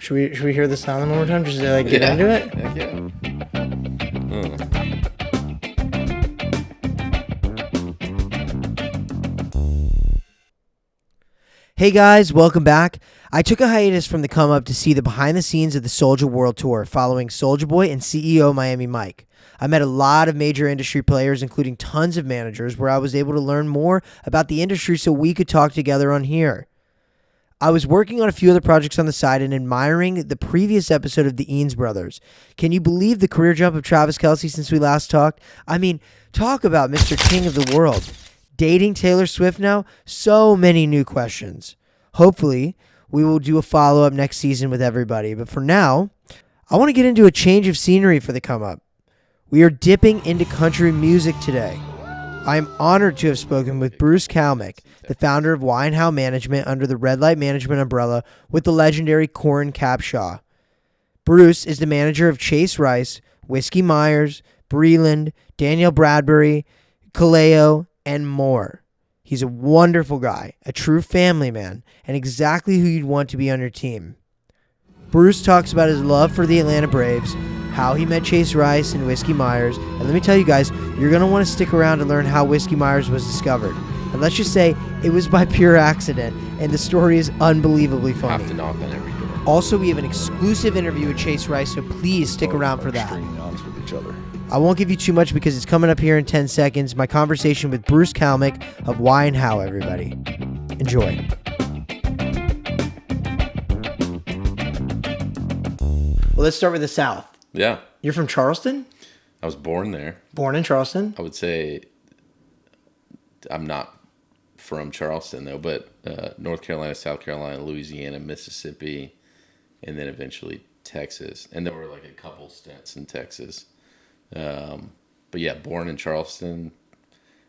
Should we hear the sound one more time just to like get into it? Heck yeah. Hey guys, welcome back. I took a hiatus from the come up to see the behind the scenes of the Soulja World Tour following Soulja Boy and CEO Miami Mike. I met a lot of major industry players, including tons of managers, where I was able to learn more about the industry so we could talk together on here. I was working on a few other projects on the side and admiring the previous episode of the Eanes Brothers. Can you believe the career jump of Travis Kelce since we last talked? I mean, talk about Mr. King of the World. Dating Taylor Swift now? So many new questions. Hopefully, we will do a follow-up next season with everybody. But for now, I want to get into a change of scenery for the come-up. We are dipping into country music today. I am honored to have spoken with Bruce Kalmick, the founder of WHY&HOW Management under the Red Light Management umbrella with the legendary Corin Capshaw. Bruce is the manager of Chase Rice, Whiskey Myers, BRELAND, Danielle Bradbury, KALEO, and more. He's a wonderful guy, a true family man, and exactly who you'd want to be on your team. Bruce talks about his love for the Atlanta Braves, how he met Chase Rice and Whiskey Myers, and let me tell you guys, you're going to want to stick around to learn how Whiskey Myers was discovered. And let's just say, it was by pure accident, and the story is unbelievably funny. Have to knock on every door. Also, we have an exclusive interview with Chase Rice, so please stick around for that. With each other. I won't give you too much because it's coming up here in 10 seconds. My conversation with Bruce Kalmick of WHY&HOW, everybody. Enjoy. Well, let's start with the South. Yeah. You're from Charleston? I was born there. Born in Charleston? I would say I'm not from Charleston, though, but North Carolina, South Carolina, Louisiana, Mississippi, and then eventually Texas. And there were like a couple stints in Texas. But yeah, born in Charleston.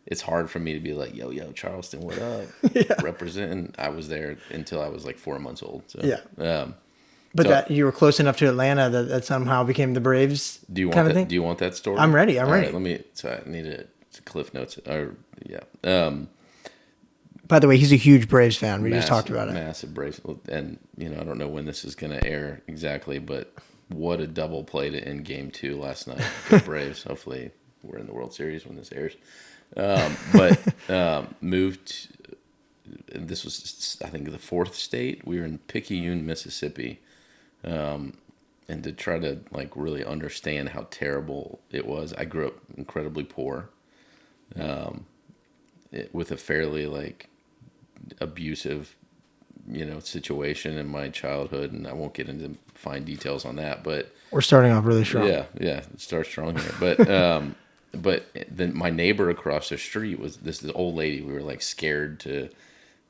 It's hard for me to be like, yo, Charleston, what up? Yeah. Representing. I was there until I was like 4 months old. So, yeah. But that you were close enough to Atlanta that somehow became the Braves kind of thing? Do you want that story? I'm ready. All right, I need a cliff notes. Yeah. By the way, he's a huge Braves fan. We just talked about it. Massive Braves. And, I don't know when this is going to air exactly, but what a double play to end game 2 last night. Good Braves. Hopefully we're in the World Series when this airs. Moved. This was, I think, the 4th state. We were in Picayune, Mississippi. And to try to like really understand how terrible it was, I grew up incredibly poor, with a fairly like abusive, situation in my childhood, and I won't get into fine details on that. But we're starting off really strong. Yeah, start strong here. But then my neighbor across the street was this old lady. We were like scared to.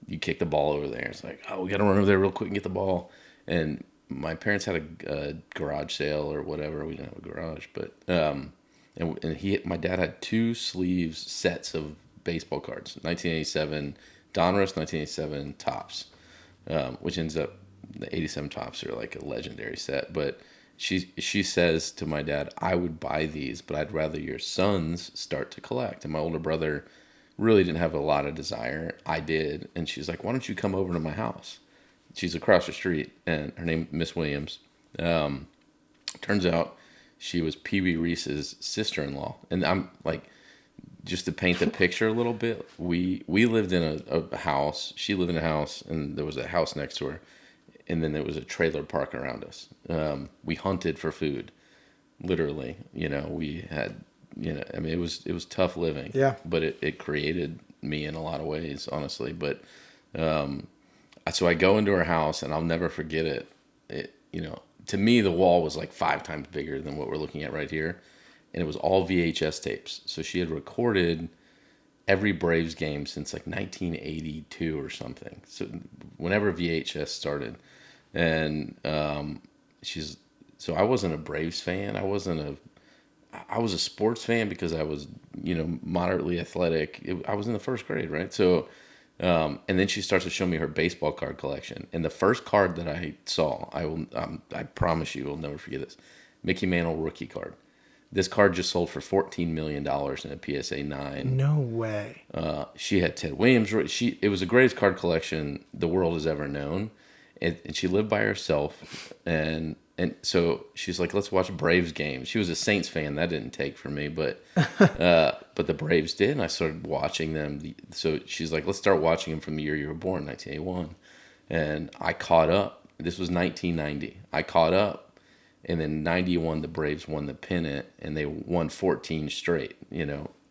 You kick the ball over there. It's like, oh, we got to run over there real quick and get the ball. And my parents had a garage sale or whatever. We didn't have a garage, but my dad had 2 sets of baseball cards, 1987 Donruss, 1987 Topps, which ends up the 87 Topps are like a legendary set. But she says to my dad, I would buy these, but I'd rather your sons start to collect. And my older brother really didn't have a lot of desire. I did. And she's like, why don't you come over to my house? She's across the street, and her name Miss Williams. Turns out she was Pee Wee Reese's sister-in-law. And I'm like, just to paint the picture a little bit, we lived in a house. She lived in a house, and there was a house next to her. And then there was a trailer park around us. We hunted for food, literally. We had, it was tough living. Yeah. But it created me in a lot of ways, honestly. But so I go into her house, and I'll never forget it. To me, the wall was like 5 times bigger than what we're looking at right here. And it was all VHS tapes. So she had recorded every Braves game since like 1982 or something. So whenever VHS started. And so I wasn't a Braves fan. I was a sports fan because I was, moderately athletic. I was in the 1st grade, right? So, and then she starts to show me her baseball card collection. And the first card that I saw, I promise you will never forget this, Mickey Mantle rookie card. This card just sold for $14 million in a PSA 9. No way. She had Ted Williams. It was the greatest card collection the world has ever known. and she lived by herself, and so she's like, let's watch Braves games. She was a Saints fan. That didn't take for me, but the Braves did, and I started watching them. So she's like, let's start watching them from the year you were born, 1981, and I caught up. This was 1990. I caught up, and then 91 the Braves won the pennant, and they won 14 straight.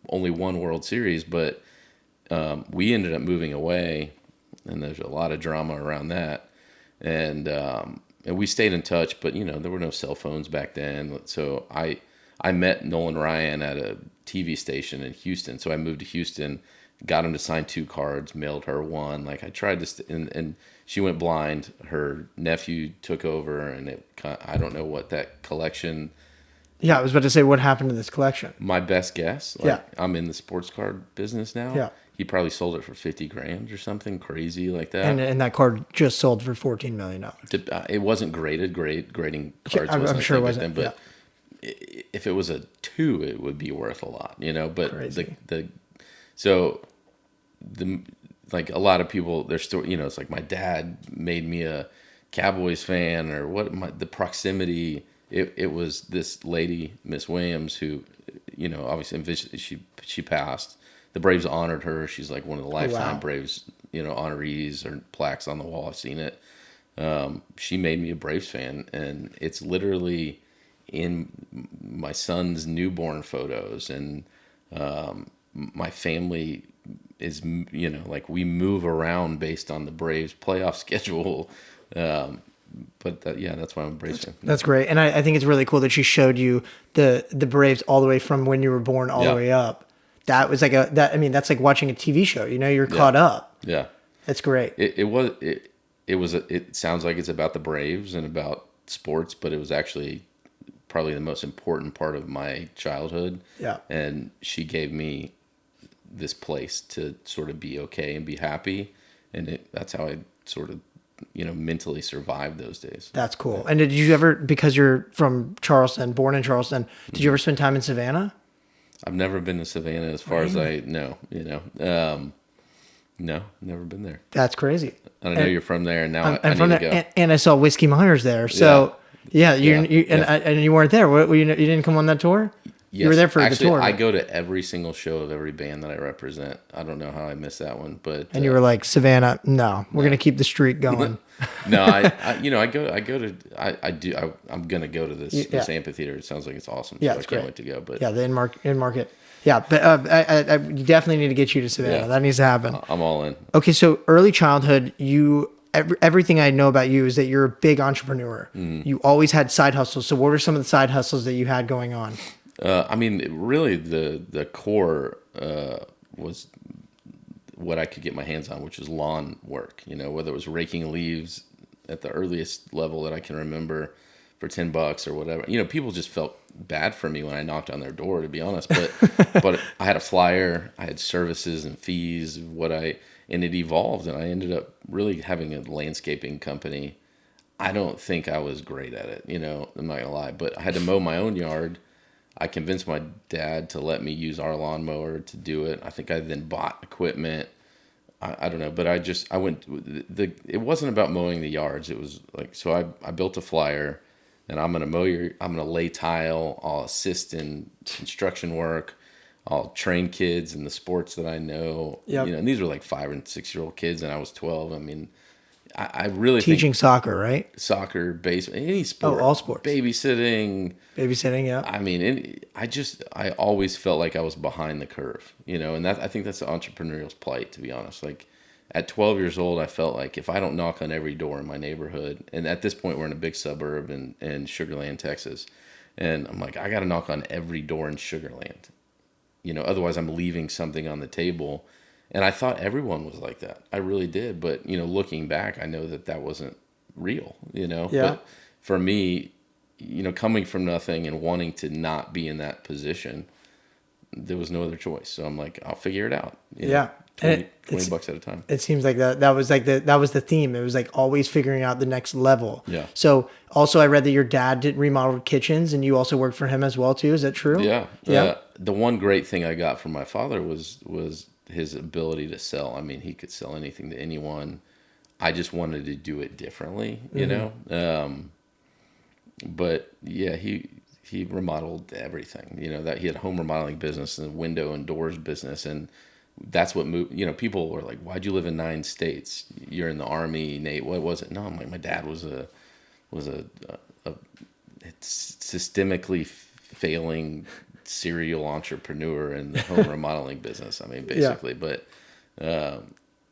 Only one World Series, but we ended up moving away, and there's a lot of drama around that, and we stayed in touch, but there were no cell phones back then. So I met Nolan Ryan at a TV station in Houston. So I moved to Houston, got him to sign 2 cards, mailed her one. Like I tried to, and she went blind. Her nephew took over, and I don't know what that collection. Yeah, I was about to say, what happened to this collection? My best guess. I'm in the sports card business now. Yeah. He probably sold it for $50,000 or something crazy like that. And that card just sold for $14 million. It wasn't graded. Grading cards wasn't. I'm sure it wasn't. Then, but if it was a 2, it would be worth a lot. But crazy. Like a lot of people, their story. It's like my dad made me a Cowboys fan, or the proximity. It was this lady, Miss Williams, who, obviously she passed. The Braves honored her. She's like one of the lifetime Braves, honorees or plaques on the wall. I've seen it. She made me a Braves fan, and it's literally in my son's newborn photos. And my family is, like we move around based on the Braves playoff schedule. But that's why I'm a Braves fan. That's great. And I think it's really cool that she showed you the Braves all the way from when you were born all the way up. That was like that's like watching a TV show. You're caught up. Yeah, that's great. It sounds like it's about the Braves and about sports, but it was actually probably the most important part of my childhood. Yeah, and she gave me this place to sort of be okay and be happy, and that's how I sort of mentally survived those days. That's cool. And did you ever, because you're from Charleston, born in Charleston, did you ever spend time in Savannah? I've never been to Savannah as far as I know, no, never been there. That's crazy. I know you're from there, and now I'm I from need there, to go. and I saw Whiskey Myers there. So and you weren't there. You didn't come on that tour? Yes. You were there for the tour. I go to every single show of every band that I represent. I don't know how I missed that one, but and you were like, Savannah, no, we're gonna keep the streak going. No, I'm gonna go to this amphitheater. It sounds like it's awesome. So I can't wait to go. But the in market. Yeah, but I definitely need to get you to Savannah. Yeah. That needs to happen. I'm all in. Okay, so early childhood, everything I know about you is that you're a big entrepreneur. You always had side hustles. So what were some of the side hustles that you had going on? Really the core was what I could get my hands on, which was lawn work. Whether it was raking leaves at the earliest level that I can remember for $10 or whatever. People just felt bad for me when I knocked on their door, to be honest. But but I had a flyer, I had services and fees, and it evolved, and I ended up really having a landscaping company. I don't think I was great at it, I'm not gonna lie, but I had to mow my own yard. I convinced my dad to let me use our lawnmower to do it. I think I then bought equipment. I don't know, but I went. It wasn't about mowing the yards. It was like, so I built a flyer, and I'm gonna lay tile. I'll assist in construction work. I'll train kids in the sports that I know. Yep. And these were like 5 and 6 year old kids, and I was 12. I mean, I really teaching think soccer, right? Soccer, baseball, any sport. Oh, all sports. Babysitting, yeah. I mean, I always felt like I was behind the curve, and I think that's the entrepreneurial's plight, to be honest. Like at 12 years old, I felt like if I don't knock on every door in my neighborhood, and at this point we're in a big suburb in Sugar Land, Texas, and I'm like, I got to knock on every door in Sugar Land, otherwise I'm leaving something on the table. And I thought everyone was like that. I really did. But, looking back, I know that wasn't real, Yeah. But for me, coming from nothing and wanting to not be in that position, there was no other choice. So I'm like, I'll figure it out. Yeah. 20 bucks at a time. It seems like that was the theme. It was like always figuring out the next level. Yeah. So also I read that your dad did remodeled kitchens and you also worked for him as well too. Is that true? Yeah. Yeah. The one great thing I got from my father was his ability to sell. I mean, he could sell anything to anyone. I just wanted to do it differently, you know? But yeah, he remodeled everything, you know, that he had a home remodeling business and a window and doors business. And that's what moved, you know, people were like, why'd you live in 9 states? You're in the Army, Nate. What was it? No, I'm like, my dad was a systemically failing serial entrepreneur in the home remodeling business. I mean, basically, but,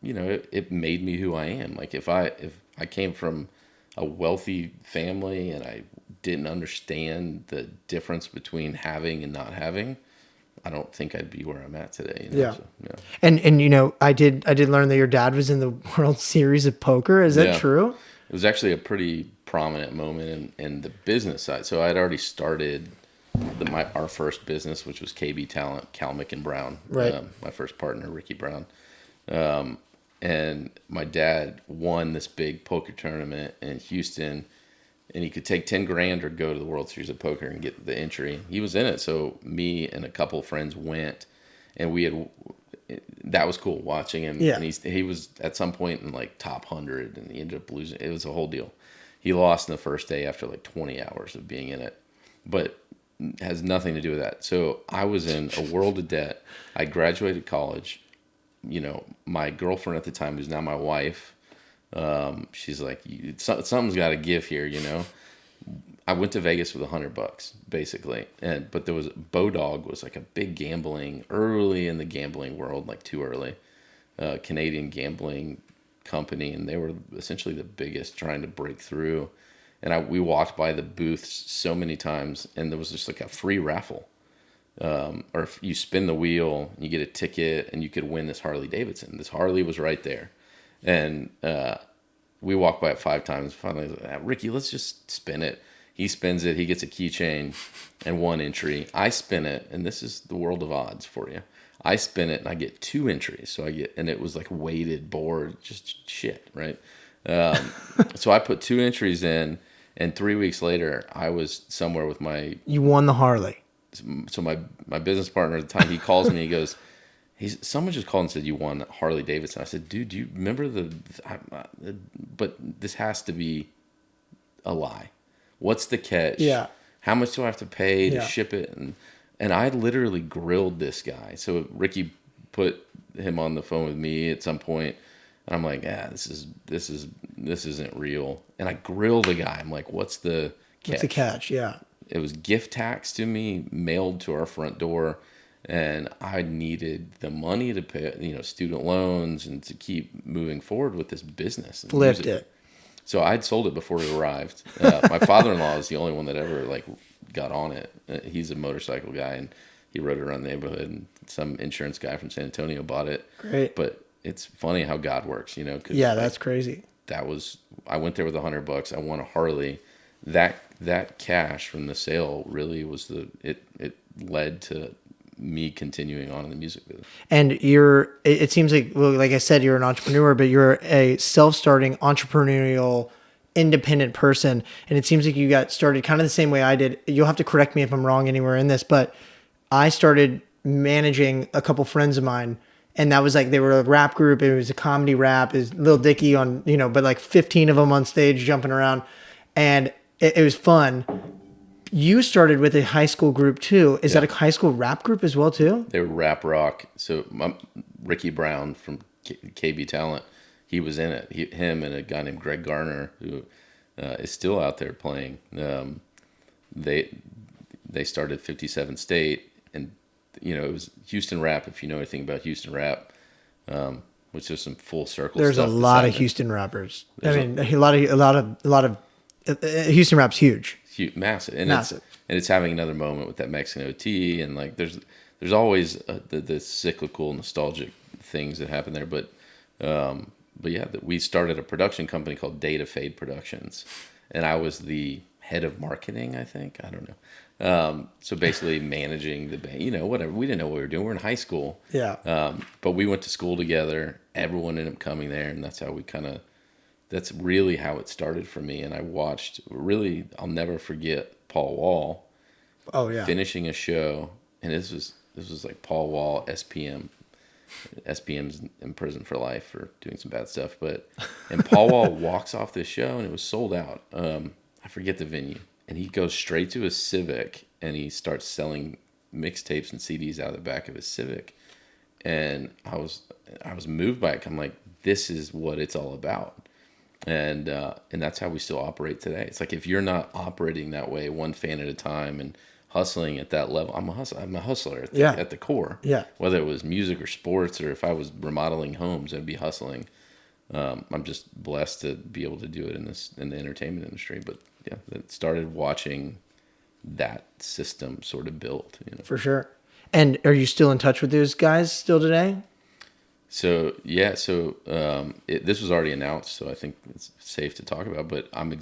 you know, it made me who I am. Like if I came from a wealthy family and I didn't understand the difference between having and not having, I don't think I'd be where I'm at today. You know? Yeah. So, yeah. And you know, I did learn that your dad was in the World Series of Poker. Is that true? It was actually a pretty prominent moment in the business side. So I'd already started our first business, which was KB Talent, Kalmick and Brown. Right. My first partner, Ricky Brown. And my dad won this big poker tournament in Houston, and he could take 10 grand or go to the World Series of Poker and get the entry. He was in it. So me and a couple of friends went, and that was cool watching him. Yeah. And he was at some point in like top 100, and he ended up losing. It was a whole deal. He lost in the first day after like 20 hours of being in it, but it has nothing to do with that. So I was in a world of debt. I graduated college. You know, my girlfriend at the time, who's now my wife, she's like, something's got to give here, you know. I went to Vegas with $100 basically, but there was Bodog was like a big gambling early in the gambling world, like too early, Canadian gambling company, and they were essentially the biggest trying to break through. And we walked by the booths so many times, and there was just like a free raffle. Or if you spin the wheel, you get a ticket, and you could win this Harley Davidson. This Harley was right there, and we walked by it 5 times. Finally, Ricky, let's just spin it. He spins it. He gets a keychain and 1 entry. I spin it, and this is the world of odds for you. I spin it, and I get 2 entries. And it was like weighted board, just shit, right? So I put 2 entries in, and 3 weeks later, I was somewhere with You won the Harley. So my business partner at the time, he calls me, he goes, someone just called and said you won Harley Davidson. I said, dude, do you remember but this has to be a lie. What's the catch? Yeah. How much do I have to pay to ship it? And I literally grilled this guy. So Ricky put him on the phone with me at some point, and I'm like, this isn't real. And I grilled the guy. I'm like, what's the catch? What's the catch? Yeah. It was gift tax to me, mailed to our front door, and I needed the money to pay, you know, student loans and to keep moving forward with this business. Flipped it. So I'd sold it before it arrived. My father-in-law is the only one that ever like got on it. He's a motorcycle guy, and he rode it around the neighborhood. And some insurance guy from San Antonio bought it. Great. But it's funny how God works, you know. Yeah, that's crazy. I went there with $100. I won a Harley. That cash from the sale really was it led to me continuing on in the music business. And it seems like, well, like I said, you're an entrepreneur, but you're a self-starting entrepreneurial independent person. And it seems like you got started kind of the same way I did. You'll have to correct me if I'm wrong anywhere in this, but I started managing a couple friends of mine, and that was like, they were a rap group. It was a comedy rap. It was Lil Dicky on, you know, but like 15 of them on stage jumping around, and it was fun. You started with a high school group too. Is that a high school rap group as well too? They were rap rock. So Ricky Brown from KB Talent, he was in it. Him and a guy named Greg Garner, who is still out there playing. They started 57 State, and you know, it was Houston rap. If you know anything about Houston rap, which is some full circle. There's a lot of Houston rappers. I mean, a lot of Houston rap's huge. Massive, and it's having another moment with that Mexican OT, and like there's always the cyclical nostalgic things that happen there, but yeah, we started a production company called Data Fade Productions, and I was the head of marketing, I think, I don't know. So basically managing the band, you know, whatever. We didn't know what we were doing. We're in high school. Yeah. But we went to school together. Everyone ended up coming there, and that's how that's really how it started for me. And I watched, really, I'll never forget Paul Wall. Oh yeah. Finishing a show, and this was like Paul Wall, SPM, SPM's in prison for life for doing some bad stuff. And Paul Wall walks off this show, and it was sold out. I forget the venue. And he goes straight to his Civic, and he starts selling mixtapes and CDs out of the back of his Civic. And I was moved by it. I'm like, this is what it's all about. And that's how we still operate today. It's like, if you're not operating that way, one fan at a time, and hustling at that level, I'm a hustler at the core. Yeah. Whether it was music or sports, or if I was remodeling homes, I'd be hustling. I'm just blessed to be able to do it in the entertainment industry. But yeah, it started watching that system sort of build. For sure. And are you still in touch with those guys still today? So yeah, this was already announced, so I think it's safe to talk about. But I'm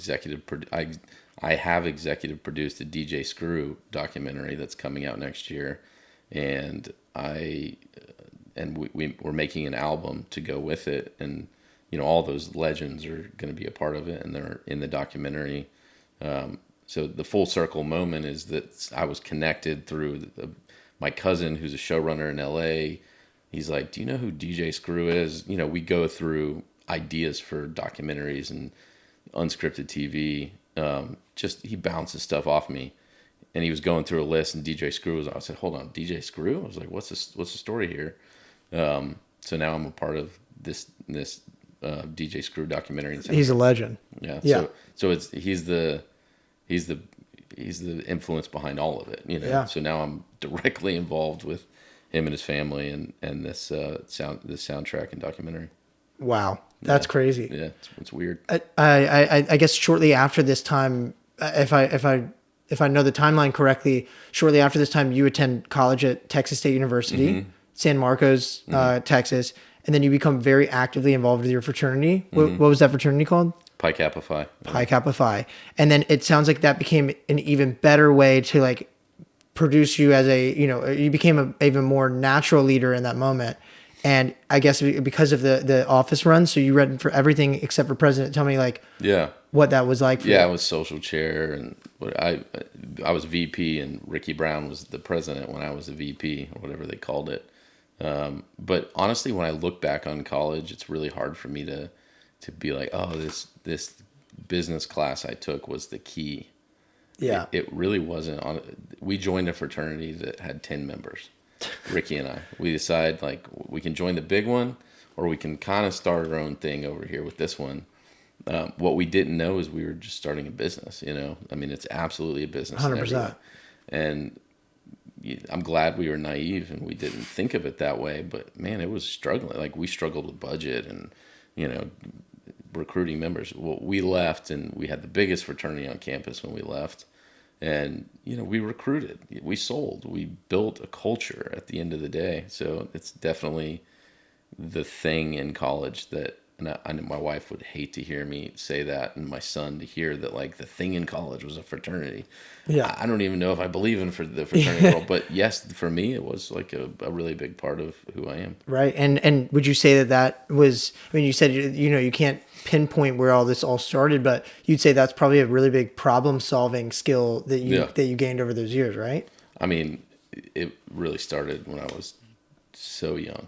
I have executive produced a DJ Screw documentary that's coming out next year, and we're making an album to go with it, and all those legends are going to be a part of it, and they're in the documentary. So the full circle moment is that I was connected through my cousin, who's a showrunner in LA. He's like, "Do you know who DJ Screw is?" We go through ideas for documentaries and unscripted TV. He bounces stuff off me, and he was going through a list, and DJ Screw was. I said, "Hold on, DJ Screw." I was like, "What's the story here?" So now I'm a part of this DJ Screw documentary. He's a legend. Yeah. Yeah. So he's the influence behind all of it. Yeah. So now I'm directly involved with him and his family and this soundtrack and documentary. Wow, that's crazy. Yeah, it's weird. I guess shortly after this time, if I know the timeline correctly, shortly after this time, you attend college at Texas State University, San Marcos, Texas, and then you become very actively involved with your fraternity. What was that fraternity called? Pi Kappa Phi. Pi Kappa Phi. And then it sounds like that became an even better way to like produce you as you became an even more natural leader in that moment. And I guess because of the office run, so you read for everything except for president. Tell me what that was like for you. I was social chair, and I was VP, and Ricky Brown was the president when I was a VP, or whatever they called it. But honestly, when I look back on college, it's really hard for me to be like, oh, this business class I took was the key. Yeah. It really wasn't. We joined a fraternity that had 10 members, Ricky and I. We decided, like, we can join the big one, or we can kind of start our own thing over here with this one. What we didn't know is we were just starting a business, I mean, it's absolutely a business. 100%. And I'm glad we were naive and we didn't think of it that way, but man, it was struggling. Like, we struggled with budget and, recruiting members. Well, we left, and we had the biggest fraternity on campus when we left. And, we recruited, we sold, we built a culture at the end of the day. So it's definitely the thing in college that, and I know my wife would hate to hear me say that, and my son to hear that, like, the thing in college was a fraternity. Yeah. I don't even know if I believe in the fraternity world, but yes, for me, it was like a really big part of who I am. Right. And would you say that was, I mean, you said, you can't pinpoint where all this started, but you'd say that's probably a really big problem solving skill that you gained over those years, right? I mean, it really started when I was so young.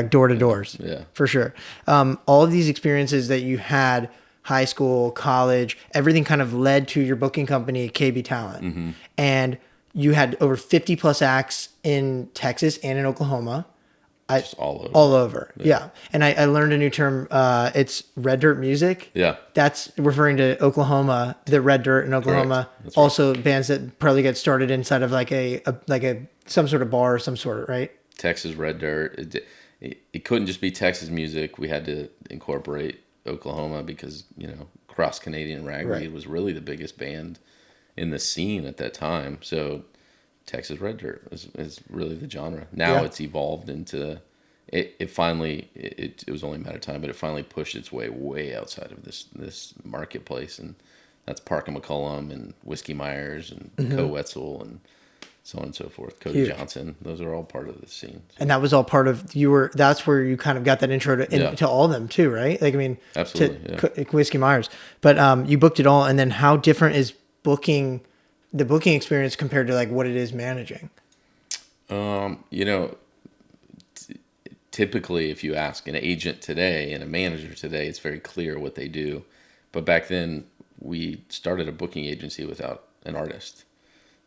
Door to doors. Yeah. For sure. All of these experiences that you had, high school, college, everything kind of led to your booking company, KB Talent. Mm-hmm. And you had over 50 plus acts in Texas and in Oklahoma. Just all over. All over. Yeah. And I learned a new term. It's red dirt music. Yeah. That's referring to Oklahoma, the red dirt in Oklahoma. Right. Also bands that probably get started inside of like a some sort of bar or some sort, right? Texas red dirt. It couldn't just be Texas music. We had to incorporate Oklahoma because, Cross Canadian Ragweed was really the biggest band in the scene at that time. So Texas red dirt is really the genre. Now it's evolved into it finally it was only a matter of time, but it finally pushed its way outside of this marketplace, and that's Parker McCullum and Whiskey Myers and Co Wetzel and so on and so forth. Cody Johnson, those are all part of the scene. And that was all part of that's where you kind of got that intro to all of them too, right? Like, I mean, absolutely, to Whiskey Myers, but you booked it all. And then how different is the booking experience compared to like what it is managing? typically, if you ask an agent today and a manager today, it's very clear what they do. But back then, we started a booking agency without an artist.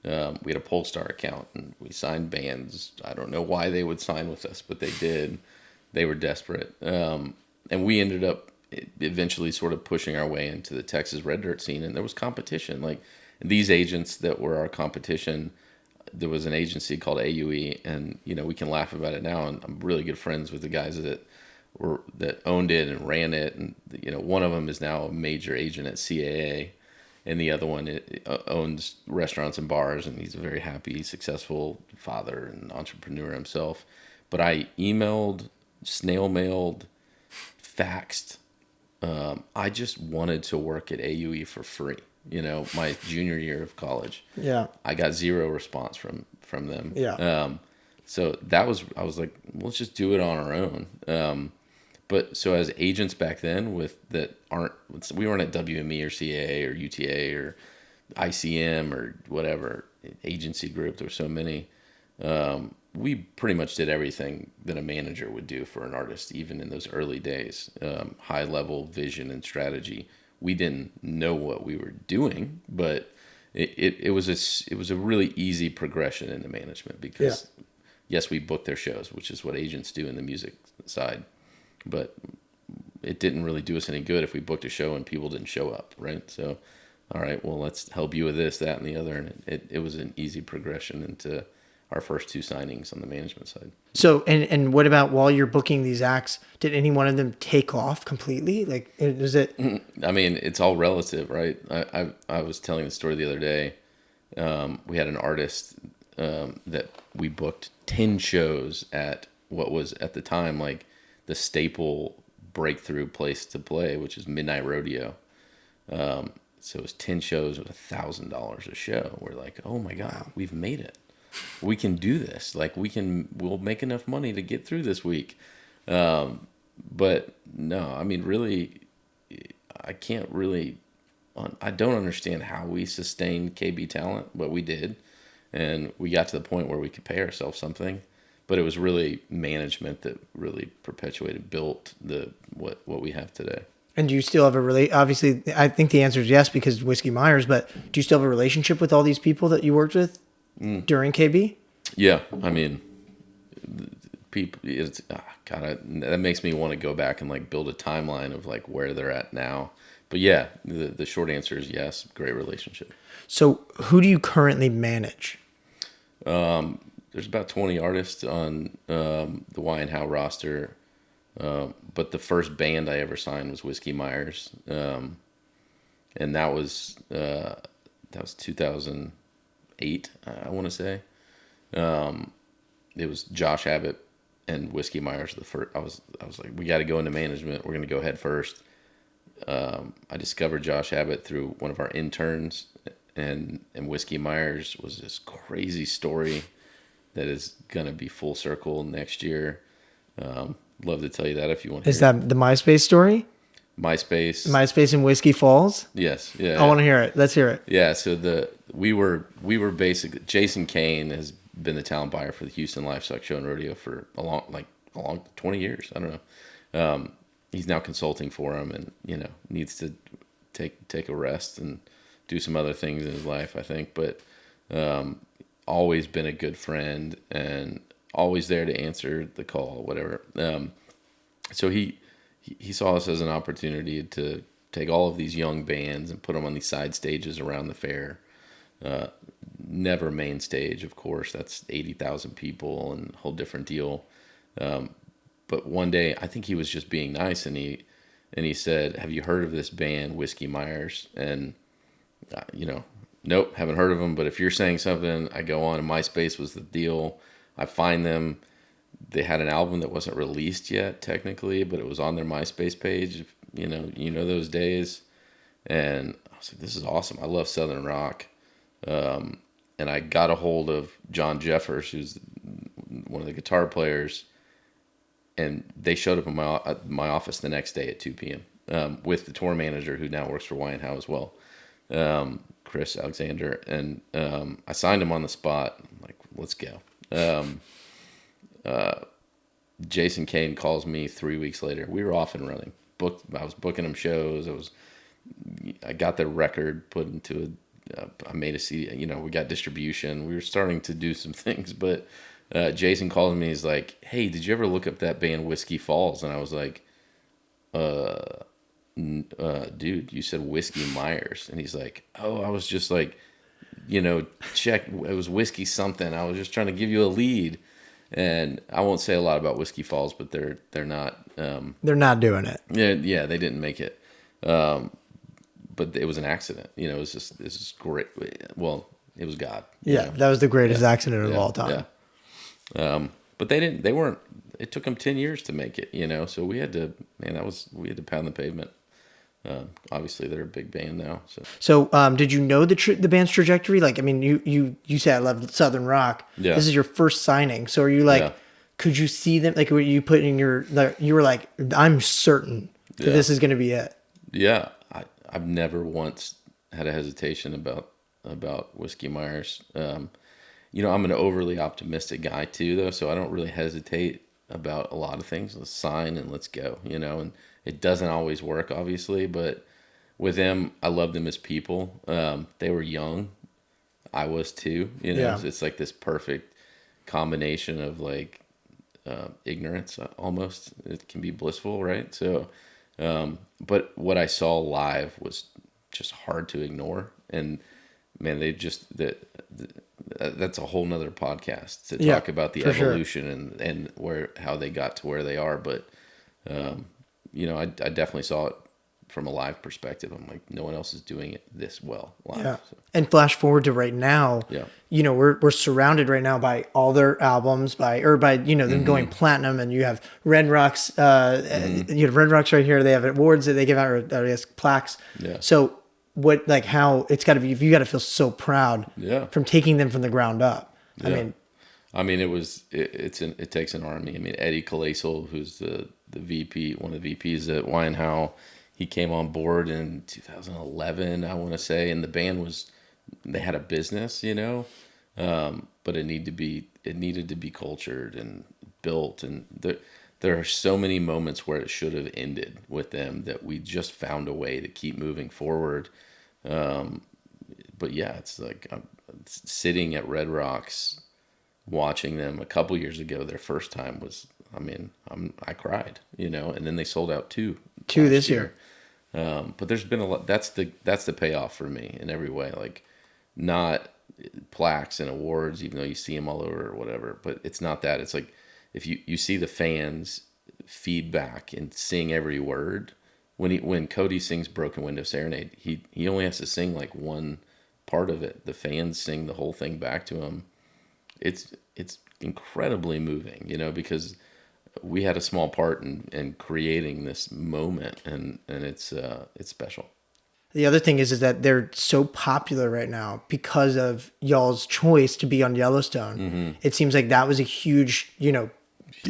We had a Polestar account, and we signed bands. I don't know why they would sign with us, but they did. They were desperate. And we ended up eventually sort of pushing our way into the Texas Red Dirt scene, and there was competition. Like, these agents that were our competition, there was an agency called AUE, and, you know, we can laugh about it now, and I'm really good friends with the guys that owned it and ran it. And, you know, one of them is now a major agent at CAA, and the other one owns restaurants and bars, and he's a very happy, successful father and entrepreneur himself. But I emailed, snail mailed, faxed. I just wanted to work at AUE for free. You know, my junior year of college. Yeah. I got zero response from them. Yeah. So I was like, let's just do it on our own. But so as agents back then we weren't at WME or CAA or UTA or ICM or whatever agency group. There were so many. We pretty much did everything that a manager would do for an artist, even in those early days. High level vision and strategy. We didn't know what we were doing, but it was a really easy progression into management because yes, we booked their shows, which is what agents do in the music side, but it didn't really do us any good if we booked a show and people didn't show up, right? So, all right, well, let's help you with this, that, and the other, and it was an easy progression into our first two signings on the management side. So, and what about while you're booking these acts, did any one of them take off completely? Like, is it? I mean, it's all relative, right? I was telling the story the other day. We had an artist that we booked 10 shows at what was at the time like the staple breakthrough place to play, which is Midnight Rodeo. So it was 10 shows with $1,000 a show. We're like, oh my God, we've made it. We can do this. Like we'll make enough money to get through this week. But no, I mean, really, I don't understand how we sustained KB talent, but we did. And we got to the point where we could pay ourselves something, but it was really management that really built what we have today. And do you still have obviously, I think the answer is yes, because Whiskey Myers, but do you still have a relationship with all these people that you worked with during KB? Yeah. I mean, people, that makes me want to go back and like build a timeline of like where they're at now. But yeah, the short answer is yes. Great relationship. So who do you currently manage? There's about 20 artists on the WHY&HOW roster. But the first band I ever signed was Whiskey Myers. And that was 2008, I want to say. It was Josh Abbott and Whiskey Myers. The first, I was like, we got to go into management. We're going to go head first. I discovered Josh Abbott through one of our interns, and Whiskey Myers was this crazy story that is going to be full circle next year. Love to tell you that if you want to. Is that the MySpace story? MySpace in Whiskey Falls? Yes. Yeah. I want to hear it. Let's hear it. Yeah. So we were basically, Jason Kane has been the talent buyer for the Houston Livestock Show and Rodeo for a long 20 years. I don't know. He's now consulting for him, and needs to take a rest and do some other things in his life, I think. But always been a good friend and always there to answer the call, whatever. So he saw us as an opportunity to take all of these young bands and put them on these side stages around the fair. Never main stage, of course. That's 80,000 people and a whole different deal. But one day, I think he was just being nice, and he said, "Have you heard of this band, Whiskey Myers?" And nope, haven't heard of them. But if you're saying something, I go on. And MySpace was the deal. I find them. They had an album that wasn't released yet, technically, but it was on their MySpace page. You know those days. And I was like, "This is awesome. I love Southern rock." And I got a hold of John Jeffers, who's one of the guitar players. And they showed up in my office the next day at 2 p.m. With the tour manager who now works for WHY&HOW as well, Chris Alexander. And I signed him on the spot. I'm like, let's go. Jason Kane calls me 3 weeks later. We were off and running. I was booking them shows. I got their record put into I made a CD. You know, we got distribution. We were starting to do some things, but Jason calls me. He's like, "Hey, did you ever look up that band Whiskey Falls?" And I was like, "Dude, you said Whiskey Myers." And he's like, "Oh, I was just like, you know, check. It was Whiskey something. I was just trying to give you a lead." And I won't say a lot about Whiskey Falls, but they're not. They're not doing it. Yeah, they didn't make it. But it was an accident. You know, this is great. Well, it was God. Yeah, that was the greatest accident of all time. Yeah. But they didn't. They weren't. It took them 10 years to make it. You know, so we had to. Man, we had to pound the pavement. Obviously, they're a big band now. So, did you know the band's trajectory? Like, I mean, you said I love Southern rock. Yeah. This is your first signing. So, are you like, could you see them? Like, were you put in you were like, I'm certain that this is going to be it. Yeah, I've never once had a hesitation about Whiskey Myers. You know, I'm an overly optimistic guy too, though, so I don't really hesitate about a lot of things. Let's sign and let's go. You know, and it doesn't always work, obviously, but with them, I love them as people. They were young. I was too. You know, it's like this perfect combination of like ignorance almost. It can be blissful, right? So, but what I saw live was just hard to ignore. And man, that's a whole nother podcast to talk about the evolution and how they got to where they are. But, you know, I definitely saw it from a live perspective. I'm like, no one else is doing it this well live. Yeah. So. And flash forward to right now, you know, we're surrounded right now by all their albums by you know, them going platinum, and you have Red Rocks, you have Red Rocks right here. They have awards that they give out, or I guess plaques. Yeah. So how it's got to be, you got to feel so proud from taking them from the ground up. Yeah. I mean, it takes an army. I mean, Eddie Kalesel, who's the VP, one of the VPs at WHY&HOW, he came on board in 2011, I want to say, and the band they had a business, you know, but it needed to be cultured and built, and there are so many moments where it should have ended with them that we just found a way to keep moving forward. But yeah, it's like I'm sitting at Red Rocks watching them a couple years ago. Their first time was, I mean, I cried, you know, and then they sold out two this year. But there's been a lot. That's the payoff for me in every way. Like, not plaques and awards, even though you see them all over or whatever. But it's not that. It's like if you see the fans feedback and sing every word. When Cody sings Broken Window Serenade, he only has to sing like one part of it. The fans sing the whole thing back to him. It's incredibly moving, you know, because we had a small part in creating this moment, and it's special. The other thing is that they're so popular right now because of y'all's choice to be on Yellowstone. Mm-hmm. It seems like that was a huge, you know,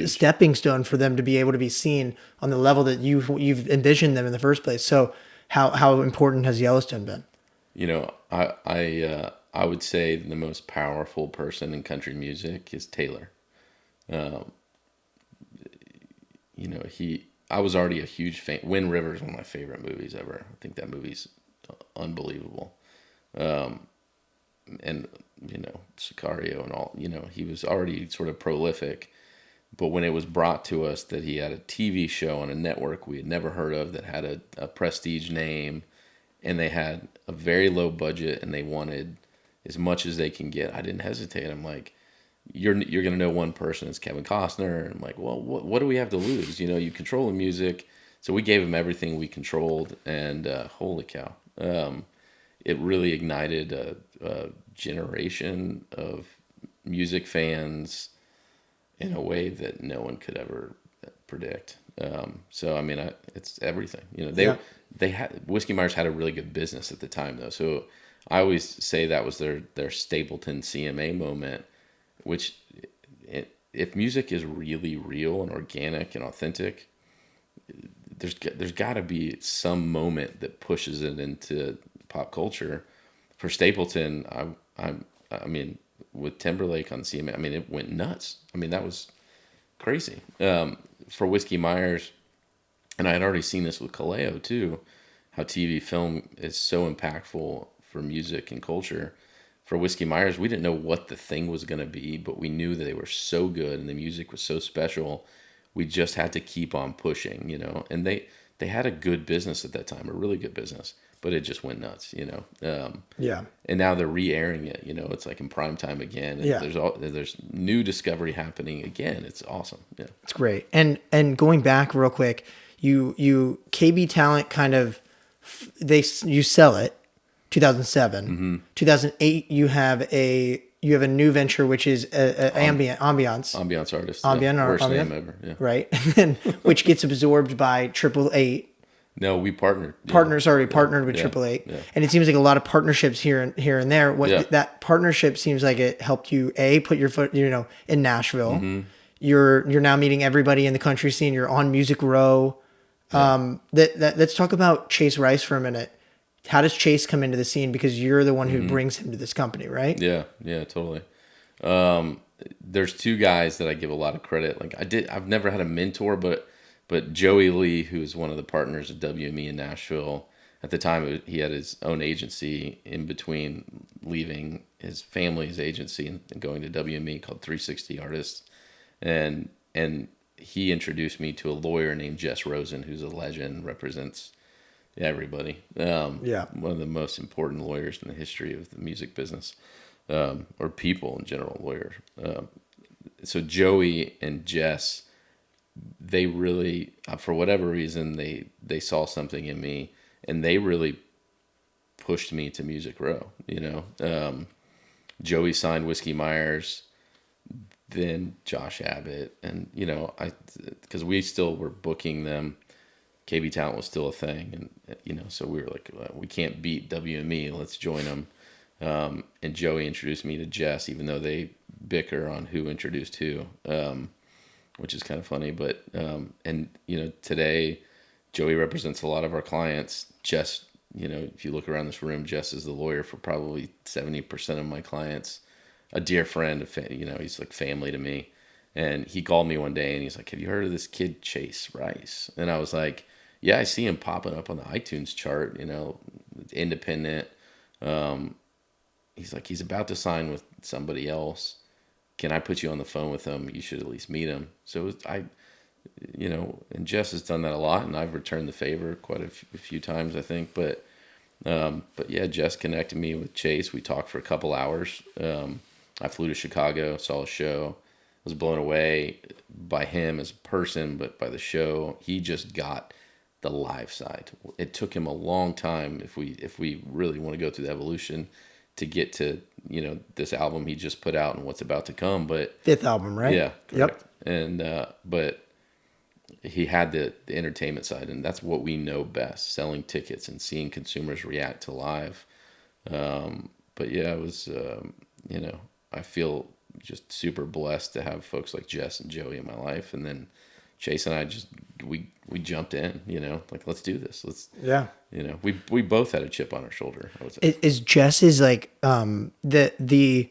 stepping stone for them to be able to be seen on the level that you've envisioned them in the first place. So how important has Yellowstone been? You know, I would say the most powerful person in country music is Taylor. You know, I was already a huge fan. Wind River is one of my favorite movies ever. I think that movie's unbelievable. And, you know, Sicario and all, you know, he was already sort of prolific. But when it was brought to us that he had a TV show on a network we had never heard of that had a prestige name, and they had a very low budget and they wanted as much as they can get, I didn't hesitate. I'm like, you're going to know one person, it's Kevin Costner. And I'm like, well, what do we have to lose? You know, you control the music. So we gave him everything we controlled, and holy cow. It really ignited a generation of music fans in a way that no one could ever predict. So I mean, it's everything. You know, they had Whiskey Myers had a really good business at the time, though. So I always say that was their Stapleton CMA moment. Which, if music is really real and organic and authentic, there's got to be some moment that pushes it into pop culture. For Stapleton, I mean, with Timberlake on CMA, I mean, it went nuts. I mean, that was crazy. For Whiskey Myers, and I had already seen this with KALEO too, how TV film is so impactful for music and culture. For Whiskey Myers, we didn't know what the thing was going to be, but we knew that they were so good and the music was so special. We just had to keep on pushing, and they had a good business at that time, a really good business, but it just went nuts, Yeah. And now they're re-airing it, it's like in prime time again. And Yeah. There's new discovery happening again. It's awesome. Yeah. It's great. And going back real quick, you KB Talent kind of you sell it 2007. Mm-hmm. 2008 you have a new venture which is Ambiance Ambiance Artists. Worst name ever. Yeah. right? And which gets absorbed by Triple Eight. No, we partnered. Partnered with Triple Eight. Yeah. And it seems like a lot of partnerships here and there. That partnership seems like it helped you put your foot in Nashville. Mm-hmm. You're now meeting everybody in the country scene. You're on Music Row. Let's talk about Chase Rice for a minute. How does Chase come into the scene? Because you're the one who brings him to this company, right? Yeah, totally. There's two guys that I give a lot of credit. Like I've never had a mentor, but Joey Lee, who is one of the partners at WME in Nashville, at the time he had his own agency in between leaving his family's agency and going to WME called 360 Artists, and he introduced me to a lawyer named Jess Rosen, who's a legend, represents everybody. One of the most important lawyers in the history of the music business, or people in general, lawyers. So Joey and Jess, they really, for whatever reason, they saw something in me, and they really pushed me to Music Row. Joey signed Whiskey Myers, then Josh Abbott, and because we still were booking them. KB Talent was still a thing, and so we were like, we can't beat WME, let's join them. And Joey introduced me to Jess, even though they bicker on who introduced who, which is kind of funny. But and today Joey represents a lot of our clients. Jess, if you look around this room, Jess is the lawyer for probably 70% of my clients. A dear friend, he's like family to me. And he called me one day and he's like, "Have you heard of this kid Chase Rice?" And I was like, "Yeah, I see him popping up on the iTunes chart, independent." He's like, "He's about to sign with somebody else. Can I put you on the phone with him? You should at least meet him." So and Jess has done that a lot, and I've returned the favor quite a few times, I think. But yeah, Jess connected me with Chase. We talked for a couple hours. I flew to Chicago, saw a show. Was blown away by him as a person, but by the show. He just got the live side. It took him a long time, if we really want to go through the evolution, to get to this album he just put out and what's about to come. But fifth album, right? Yeah, Yep. correct. And but he had the entertainment side, and that's what we know best: selling tickets and seeing consumers react to live. But yeah, it was I feel just super blessed to have folks like Jess and Joey in my life, and then Chase and I just we jumped in, like, let's do this. We both had a chip on our should I would say. Is Jess's like the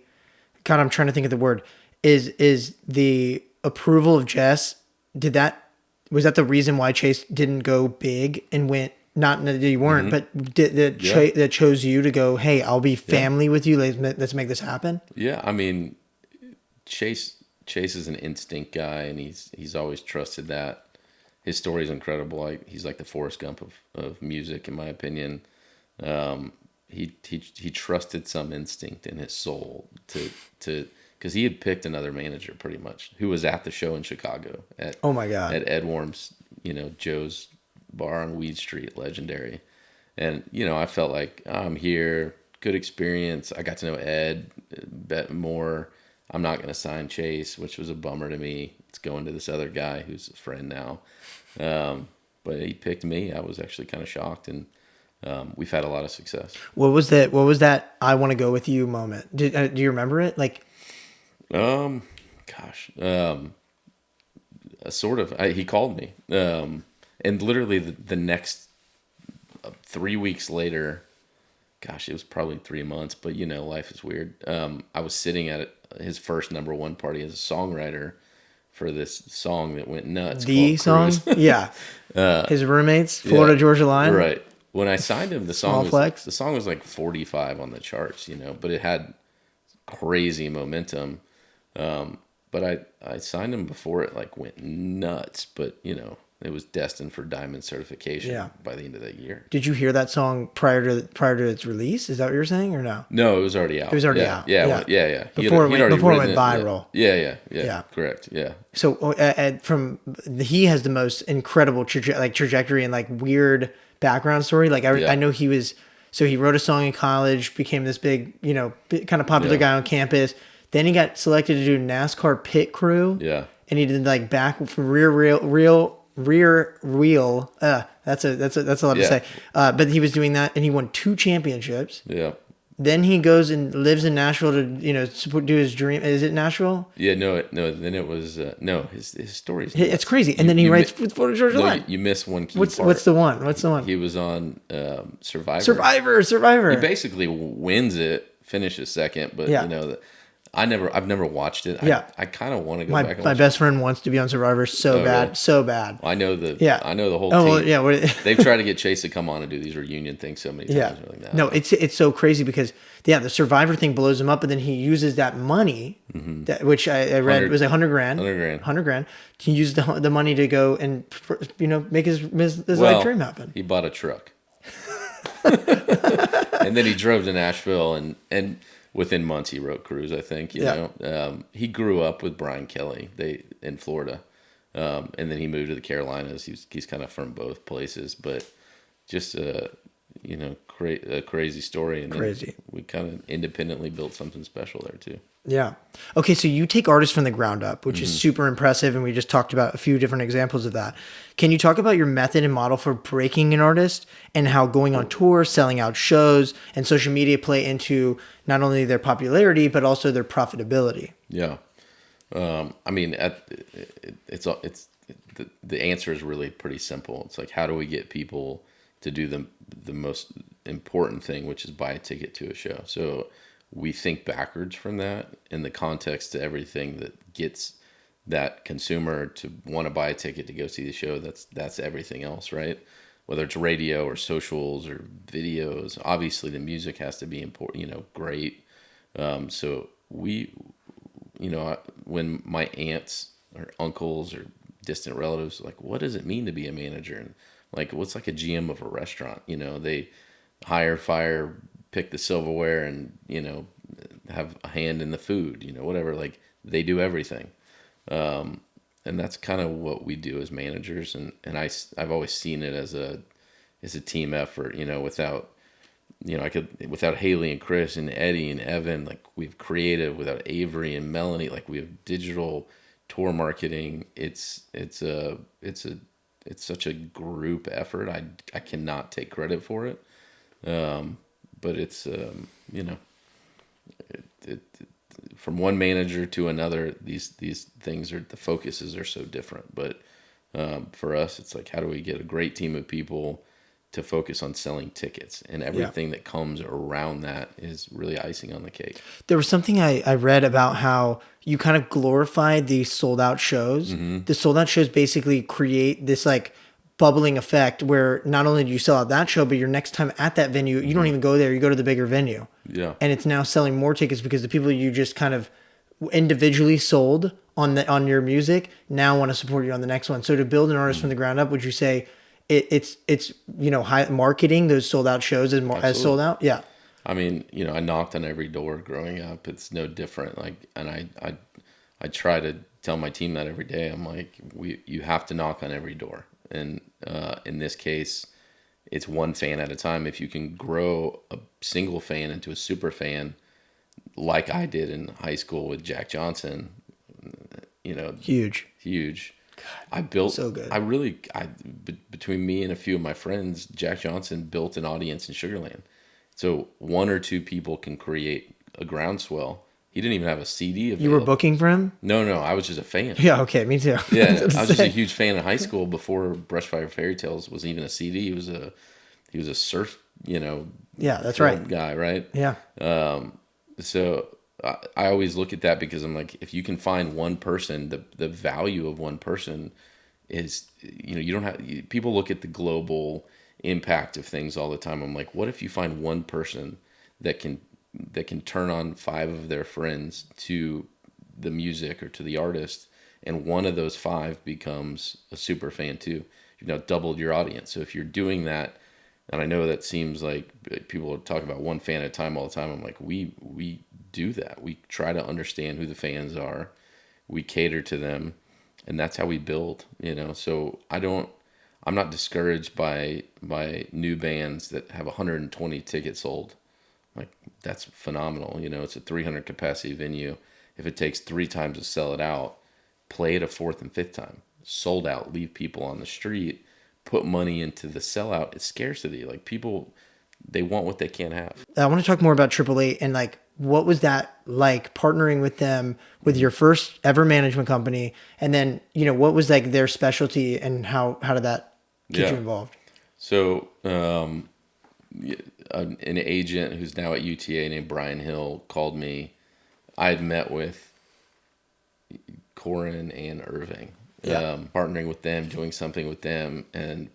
God, I'm trying to think of the word. Is the approval of Jess, was that the reason why Chase didn't go big and went, not that you weren't, but that chose you to go, "Hey, I'll be family with you. Let's make this happen"? Yeah, I mean, Chase is an instinct guy, and he's always trusted that. His story is incredible. He's like the Forrest Gump of music, in my opinion. He trusted some instinct in his soul to because he had picked another manager pretty much who was at the show in Chicago at oh my God at Ed Worm's Joe's bar on Weed Street, legendary. And I felt like, I'm here, good experience. I got to know Ed bet more. I'm not going to sign Chase, which was a bummer to me. It's going to this other guy who's a friend now. But he picked me. I was actually kind of shocked, and we've had a lot of success. What was that I want to go with you moment? Do you remember it? Like, sort of. He called me, and literally the next 3 weeks later, gosh, it was probably 3 months, but life is weird. I was sitting at his first #1 party as a songwriter for this song that went nuts. The called song, Cruise. yeah. His roommates, Florida Georgia Line, Right. When I signed him, Small flex. the song was like 45 on the charts, but it had crazy momentum. But I signed him before it like went nuts, but it was destined for diamond certification by the end of that year. Did you hear that song prior to its release? Is that what you're saying, or no? No, it was already out. It was already out. Yeah. Before it went viral. Yeah. Correct. Yeah. So he has the most incredible trajectory and like weird background story. Like I know he wrote a song in college, became this big, kind of popular guy on campus. Then he got selected to do NASCAR pit crew. Yeah. And he did like back from rear wheel. That's a lot to say. But he was doing that, and he won 2 championships. Yeah. Then he goes and lives in Nashville to do his dream. Is it Nashville? Yeah. No. Then it was his story. It's crazy. And then he writes with Florida Georgia Line. You miss one key part. What's the one? He was on Survivor. Survivor. He basically wins it, finishes second, but I've never watched it. I kind of want to go back and watch my best friend wants to be on Survivor so bad. Really? So bad. I know the whole team. Well, they've tried to get Chase to come on and do these reunion things so many times. Like, no, it's so crazy because the Survivor thing blows him up, but then he uses that money, which I read was $100,000. $100,000. He used the money to go and make his life dream happen. He bought a truck, and then he drove to Nashville and. Within months, he wrote Cruise, I think. He grew up with Brian Kelly in Florida. And then he moved to the Carolinas. He's kind of from both places. But just, a crazy story. And crazy. We kind of independently built something special there, too. Yeah. Okay, so you take artists from the ground up, which is super impressive, and we just talked about a few different examples of that. Can you talk about your method and model for breaking an artist and how going on tour, selling out shows, and social media play into not only their popularity but also their profitability? Yeah. I mean, the answer is really pretty simple. It's like, how do we get people to do the most important thing, which is buy a ticket to a show? So we think backwards from that in the context to everything that gets that consumer to want to buy a ticket to go see the show. That's everything else, right? Whether it's radio or socials or videos, obviously the music has to be important, great. So we, when my aunts or uncles or distant relatives, like, what does it mean to be a manager? And like, what's like a GM of a restaurant? They hire, fire, pick the silverware and, have a hand in the food, whatever, like they do everything. And that's kind of what we do as managers. And I've always seen it as a team effort, without Haley and Chris and Eddie and Evan, like we've creative, without Avery and Melanie, like we have digital tour marketing. It's such a group effort. I cannot take credit for it. But it's, from one manager to another, these things the focuses are so different. But for us, it's like, how do we get a great team of people to focus on selling tickets, and everything that comes around that is really icing on the cake. There was something I read about how you kind of glorified these sold out shows. Mm-hmm. The sold out shows basically create this like bubbling effect where not only do you sell out that show, but your next time at that venue, you don't even go there, you go to the bigger venue. Yeah. And it's now selling more tickets because the people you just kind of individually sold on your music now want to support you on the next one. So to build an artist from the ground up, would you say it's high marketing those sold out shows as sold out? Yeah. I mean, I knocked on every door growing up. It's no different. And I try to tell my team that every day. I'm like, you have to knock on every door. And in this case, it's one fan at a time. If you can grow a single fan into a super fan, like I did in high school with Jack Johnson, huge. God, I built so good. Between me and a few of my friends, Jack Johnson built an audience in Sugar Land. So one or two people can create a groundswell. He didn't even have a CD available. You were booking for him? No, I was just a fan. Yeah, okay, me too. Yeah, I was just a huge fan in high school before Brushfire Fairy Tales was even a CD. He was a surf, yeah, that's right, guy, right? Yeah. So I always look at that because I'm like, if you can find one person, the value of one person is, you don't have, people look at the global impact of things all the time. I'm like, what if you find one person that can turn on 5 of their friends to the music or to the artist, and one of those 5 becomes a super fan too? You've now doubled your audience. So if you're doing that, and I know that seems like people talk about one fan at a time all the time. I'm like, we do that. We try to understand who the fans are. We cater to them, and that's how we build, So I'm not discouraged by new bands that have 120 tickets sold. Like, that's phenomenal. It's a 300 capacity venue. If it takes 3 times to sell it out, play it a 4th and 5th time. Sold out, leave people on the street, put money into the sellout. It's scarcity. Like, people, they want what they can't have. I want to talk more about Triple Eight and like, what was that like partnering with them with your first ever management company? And then, what was like their specialty and how did that get you involved? So, an agent who's now at UTA named Brian Hill called me. I had met with Corin and Irving, partnering with them, doing something with them. And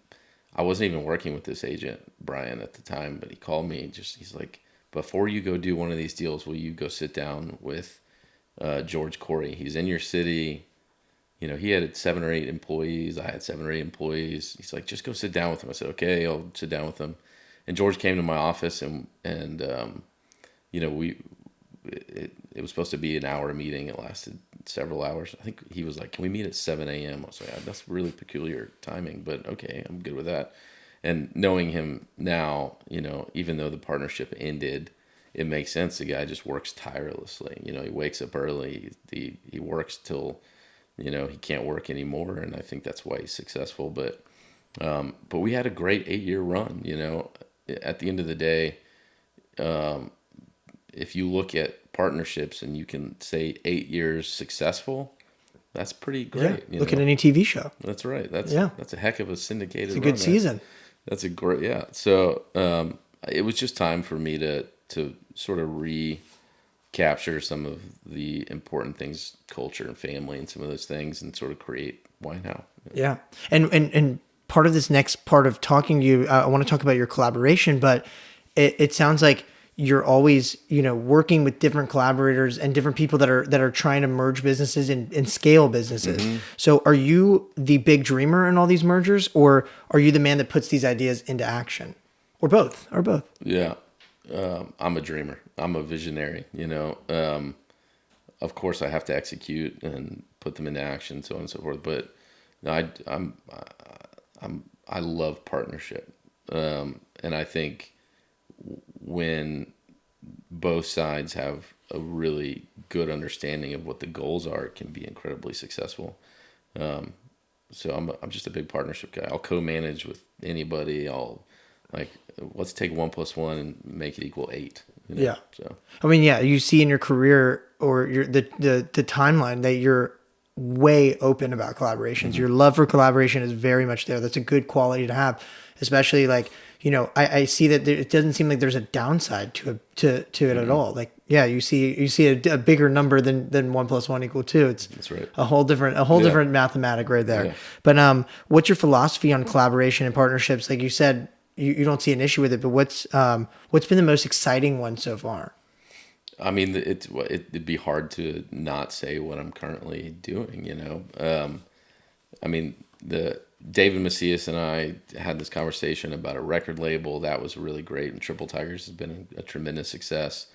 I wasn't even working with this agent, Brian, at the time, but he called me. He's like, before you go do one of these deals, will you go sit down with George Corey? He's in your city. He had 7 or 8 employees. I had 7 or 8 employees. He's like, just go sit down with him. I said, okay, I'll sit down with him. And George came to my office, and it was supposed to be an hour meeting. It lasted several hours. I think he was like, can we meet at 7 a.m.? I was like, that's really peculiar timing, but okay, I'm good with that. And knowing him now, even though the partnership ended, it makes sense. The guy just works tirelessly. He wakes up early. He works till, he can't work anymore. And I think that's why he's successful. But we had a great 8-year run. At the end of the day, if you look at partnerships and you can say 8 years successful, that's pretty great. Yeah. Look at any TV show. That's right. That's a heck of a syndicated. It's a good season. That's a great, yeah. So it was just time for me to sort of recapture some of the important things, culture and family and some of those things, and sort of create WHY&HOW. Yeah. And part of this next part of talking to you, I want to talk about your collaboration, but it sounds like you're always, working with different collaborators and different people that are trying to merge businesses and scale businesses. Mm-hmm. So are you the big dreamer in all these mergers, or are you the man that puts these ideas into action, or both? Yeah. I'm a dreamer. I'm a visionary, of course I have to execute and put them into action, so on and so forth. But no, I love partnership. And I think when both sides have a really good understanding of what the goals are, it can be incredibly successful. So I'm just a big partnership guy. I'll co-manage with anybody. I'll let's take 1 + 1 and make it equal 8. Yeah. So you see in your career or the timeline that you're way open about collaborations. Mm-hmm. Your love for collaboration is very much there. That's a good quality to have, especially I see that it doesn't seem like there's a downside to it mm-hmm. at all. You see a bigger number than 1 + 1 = 2. That's right. A whole different mathematic right there. Yeah. But what's your philosophy on collaboration and partnerships? Like you said, you don't see an issue with it, but what's been the most exciting one so far? I mean, it'd be hard to not say what I'm currently doing, David Macias and I had this conversation about a record label that was really great, and Triple Tigers has been a tremendous success.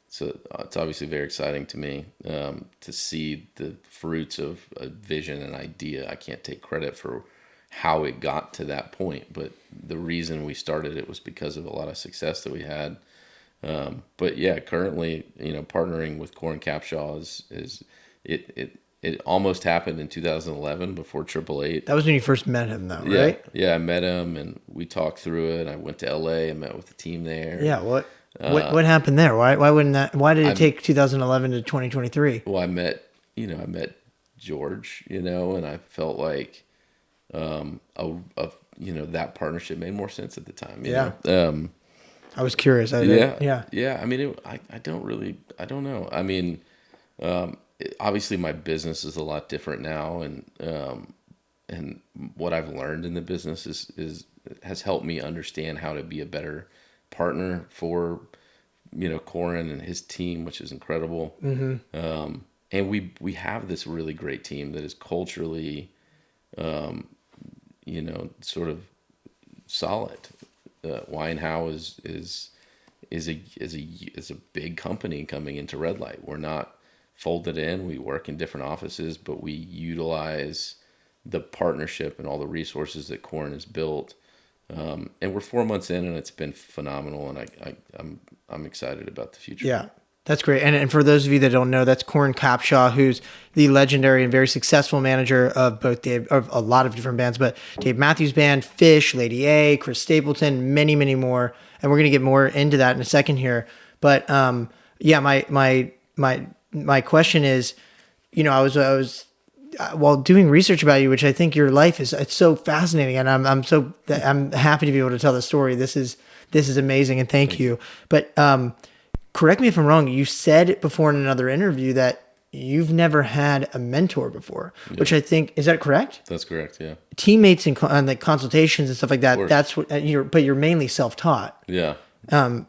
So it's obviously very exciting to me to see the fruits of a vision and idea. I can't take credit for how it got to that point, but the reason we started it was because of a lot of success that we had. But yeah, currently, partnering with Corin Capshaw is it almost happened in 2011 before Triple Eight. That was when you first met him, though, right? Yeah, I met him and we talked through it. I went to LA and met with the team there. Yeah, what happened there? Why did it take 2011 to 2023? Well, I met George, and I felt like that partnership made more sense at the time. You know? I was curious. Yeah. I mean, I don't know. I mean, obviously my business is a lot different now, and what I've learned in the business has helped me understand how to be a better partner for, Corin and his team, which is incredible. And we have this really great team that is culturally, sort of solid. Why&HOW is a big company coming into red light. We're not folded in. We work in different offices, but we utilize the partnership and all the resources that Corin has built. And we're 4 months in, and it's been phenomenal. And I'm excited about the future. Yeah, that's great. And for those of you that don't know, that's Corin Capshaw, who's the legendary and very successful manager of of a lot of different bands, but Dave Matthews Band, Fish, Lady A, Chris Stapleton, many, many more. And we're going to get more into that in a second here. But yeah, my question is, I was while doing research about you, which I think your life it's so fascinating, and I'm happy to be able to tell the story. This is amazing, and thank you. But correct me if I'm wrong. You said before in another interview that you've never had a mentor before, which I think, is that correct? That's correct. Yeah. Teammates and like consultations and stuff like that. That's what but you're mainly self-taught. Yeah.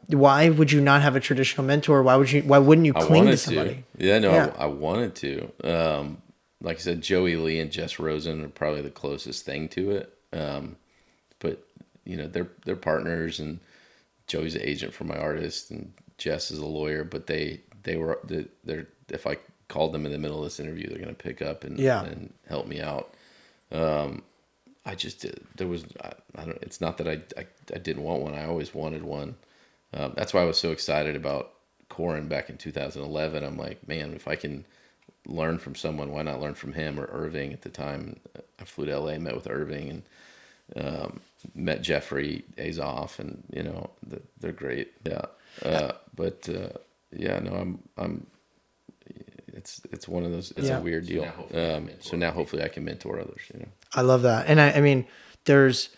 Why would you not have a traditional mentor? Why wouldn't you cling to somebody? I wanted to. Like I said, Joey Lee and Jess Rosen are probably the closest thing to it. But they're partners, and Joey's an agent for my artist, and Jess is a lawyer. But they're if I called them in the middle of this interview, they're going to pick up and help me out. I just there was I don't. It's not that I didn't want one. I always wanted one. That's why I was so excited about Corin back in 2011. I'm like, man, if I can learn from someone, why not learn from him or Irving at the time? I flew to LA, met with Irving, and met Jeffrey Azoff, and they're great. Yeah. I'm it's one of those, it's a weird deal. So now hopefully I can mentor others, I love that. And I mean, there's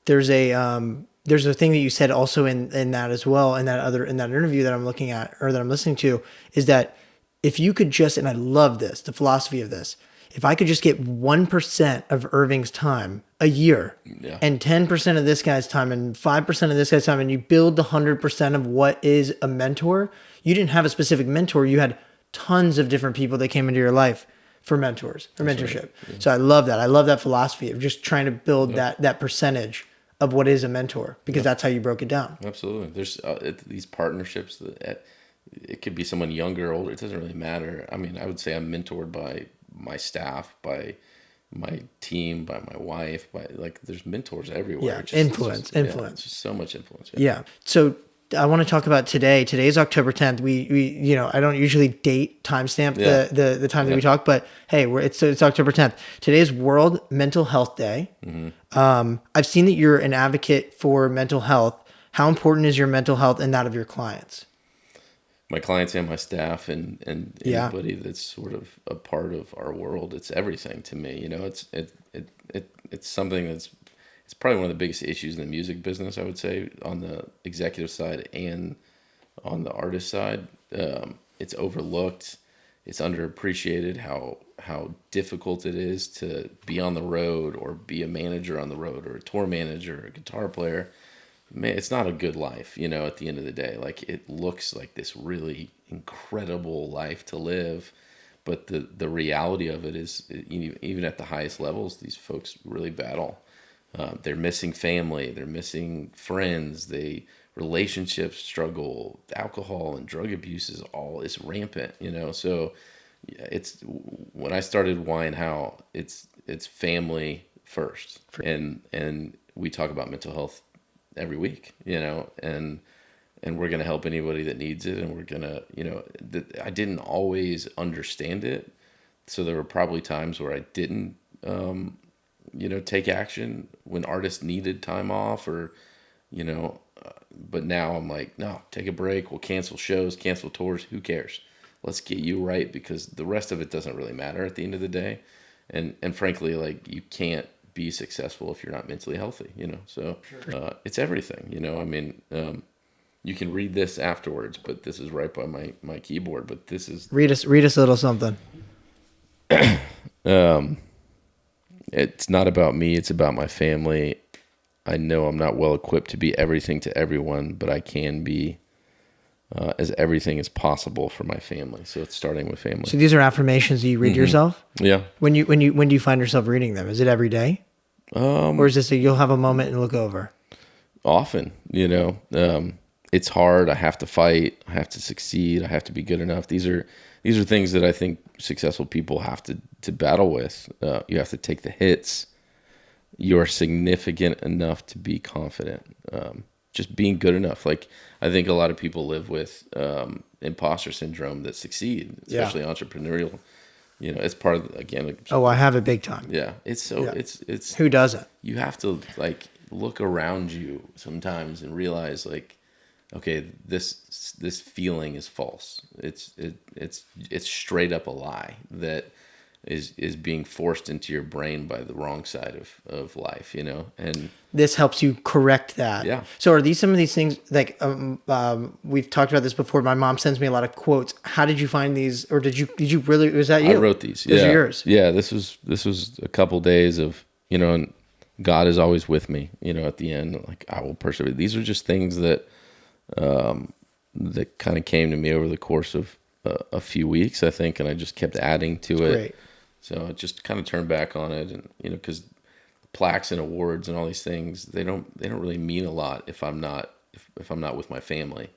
a thing that you said also in that as well, in that interview that I'm looking at, or that I'm listening to, is that if you could just, and I love this, the philosophy of this, if I could just get 1% of Irving's time a year, and 10% of this guy's time, and 5% of this guy's time, and you build the 100% of what is a mentor, you didn't have a specific mentor. You had tons of different people that came into your life for mentors, for mentorship. Right. Yeah. So I love that. I love that philosophy of just trying to build that percentage of what is a mentor, because that's how you broke it down. Absolutely. There's these partnerships that it could be someone younger or older. It doesn't really matter. I mean, I would say I'm mentored by my staff, by my team, by my wife, by there's mentors everywhere. Yeah, influence. It's just so much influence. Yeah. So I want to talk about today. Today's October 10th. We I don't usually date timestamp the time that we talk, but hey, it's October 10th. Today is World Mental Health Day. Mm-hmm. I've seen that you're an advocate for mental health. How important is your mental health and that of your clients? My clients and my staff and anybody that's sort of a part of our world, it's everything to me. It's something that's, it's probably one of the biggest issues in the music business, I would say, on the executive side and on the artist side. It's overlooked. It's underappreciated how difficult it is to be on the road or be a manager on the road or a tour manager or a guitar player. Man, it's not a good life, at the end of the day. It looks like this really incredible life to live, but the reality of it is, even at the highest levels, these folks really battle. They're missing family, they're missing friends, relationships struggle, alcohol and drug abuse is rampant, So it's, when I started Why&HOW, it's family first, and we talk about mental health every week, and we're going to help anybody that needs it. And we're going to, I didn't always understand it. So there were probably times where I didn't, take action when artists needed time off or, but now I'm like, no, take a break. We'll cancel shows, cancel tours. Who cares? Let's get you right, because the rest of it doesn't really matter at the end of the day. And frankly, you can't be successful if you're not mentally healthy, So it's everything, I mean, you can read this afterwards, but this is right by my keyboard. But this is Read us a little something. it's not about me. It's about my family. I know I'm not well equipped to be everything to everyone, but I can be as everything as possible for my family. So it's starting with family. So these are affirmations that you read to yourself? Yeah. When do you find yourself reading them? Is it every day? Or is this you'll have a moment and look over? Often, it's hard. I have to fight. I have to succeed. I have to be good enough. These are things that I think successful people have to battle with. You have to take the hits. You are significant enough to be confident. Just being good enough. Like, I think a lot of people live with imposter syndrome that succeed, especially entrepreneurial. It's part of again. Oh, I have it big time. Yeah, it's Who doesn't? You have to like look around you sometimes and realize like, okay, this feeling is false. It's straight up a lie that is being forced into your brain by the wrong side of life, and this helps you correct that. Yeah. So are these some of these things like we've talked about this before? My mom sends me a lot of quotes. How did you find these, or did you really, was that you? I wrote these. These are yours. Yeah, this was a couple days of, and God is always with me, at the end, like I will persevere. These are just things that that kind of came to me over the course of a few weeks, I think, and I just kept adding to it. Great. So I just kind of turned back on it, and because plaques and awards and all these things, they don't really mean a lot if I'm not with my family.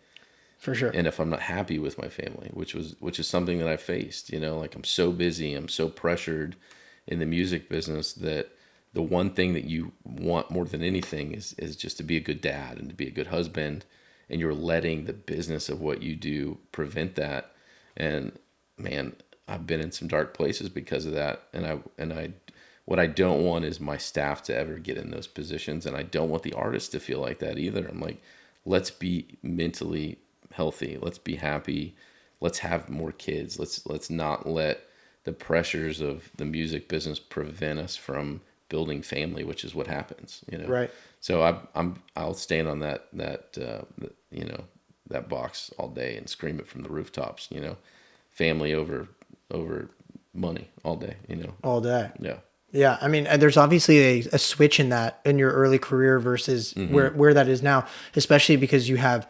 For sure. And if I'm not happy with my family, which is something that I faced, like I'm so busy, I'm so pressured in the music business that the one thing that you want more than anything is just to be a good dad and to be a good husband, and you're letting the business of what you do prevent that. And man, I've been in some dark places because of that. And I what I don't want is my staff to ever get in those positions, and I don't want the artists to feel like that either. I'm like, let's be mentally healthy. Let's be happy. Let's have more kids. Let's not let the pressures of the music business prevent us from building family, which is what happens, Right. So I'll stand on that box all day and scream it from the rooftops, family over money all day, All day. Yeah. Yeah, I mean, there's obviously a switch in that in your early career versus where that is now, especially because you have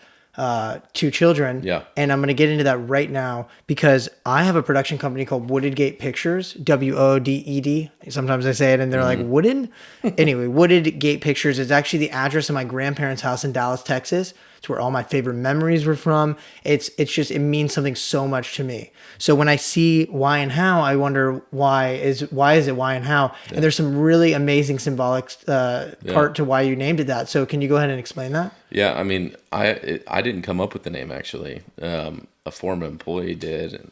2 children. Yeah. And I'm going to get into that right now because I have a production company called Wooded Gate Pictures, WODED. Sometimes I say it and they're like, Wooden? Anyway, Wooded Gate Pictures is actually the address of my grandparents' house in Dallas, Texas. It's where all my favorite memories were from. It means something so much to me. So when I see why and how, I wonder why is it why and how? Yeah. And there's some really amazing symbolic part to why you named it that. So can you go ahead and explain that? Yeah, I mean, I didn't come up with the name actually. A former employee did.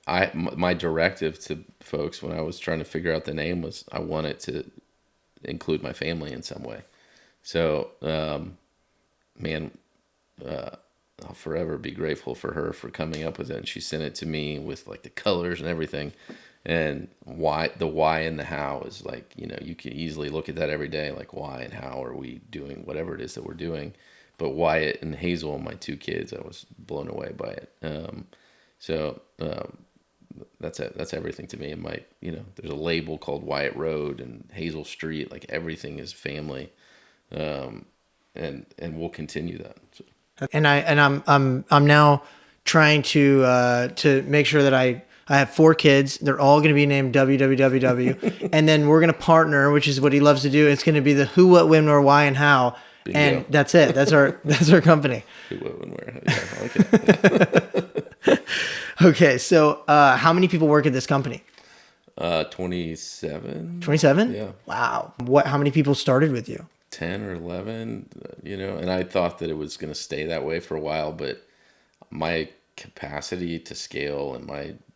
My directive to folks when I was trying to figure out the name was I wanted to include my family in some way. So, I'll forever be grateful for her for coming up with it. And she sent it to me with like the colors and everything. And the why and the how is like, you can easily look at that every day. Like, why and how are we doing whatever it is that we're doing? But Wyatt and Hazel, my 2 kids, I was blown away by it. That's everything to me. And there's a label called Wyatt Road and Hazel Street. Like everything is family. And we'll continue that. So. And I'm now trying to make sure that I have 4 kids. They're all going to be named WWWW. And then we're going to partner, which is what he loves to do. It's going to be the who, what, when, where, why, and how. Bingo. And that's it. That's our company. Who, what, when, where. Yeah, I like it. Okay. So, how many people work at this company? 27. 27? Yeah. Wow. How many people started with you? 10 or 11, and I thought that it was going to stay that way for a while, but my capacity to scale and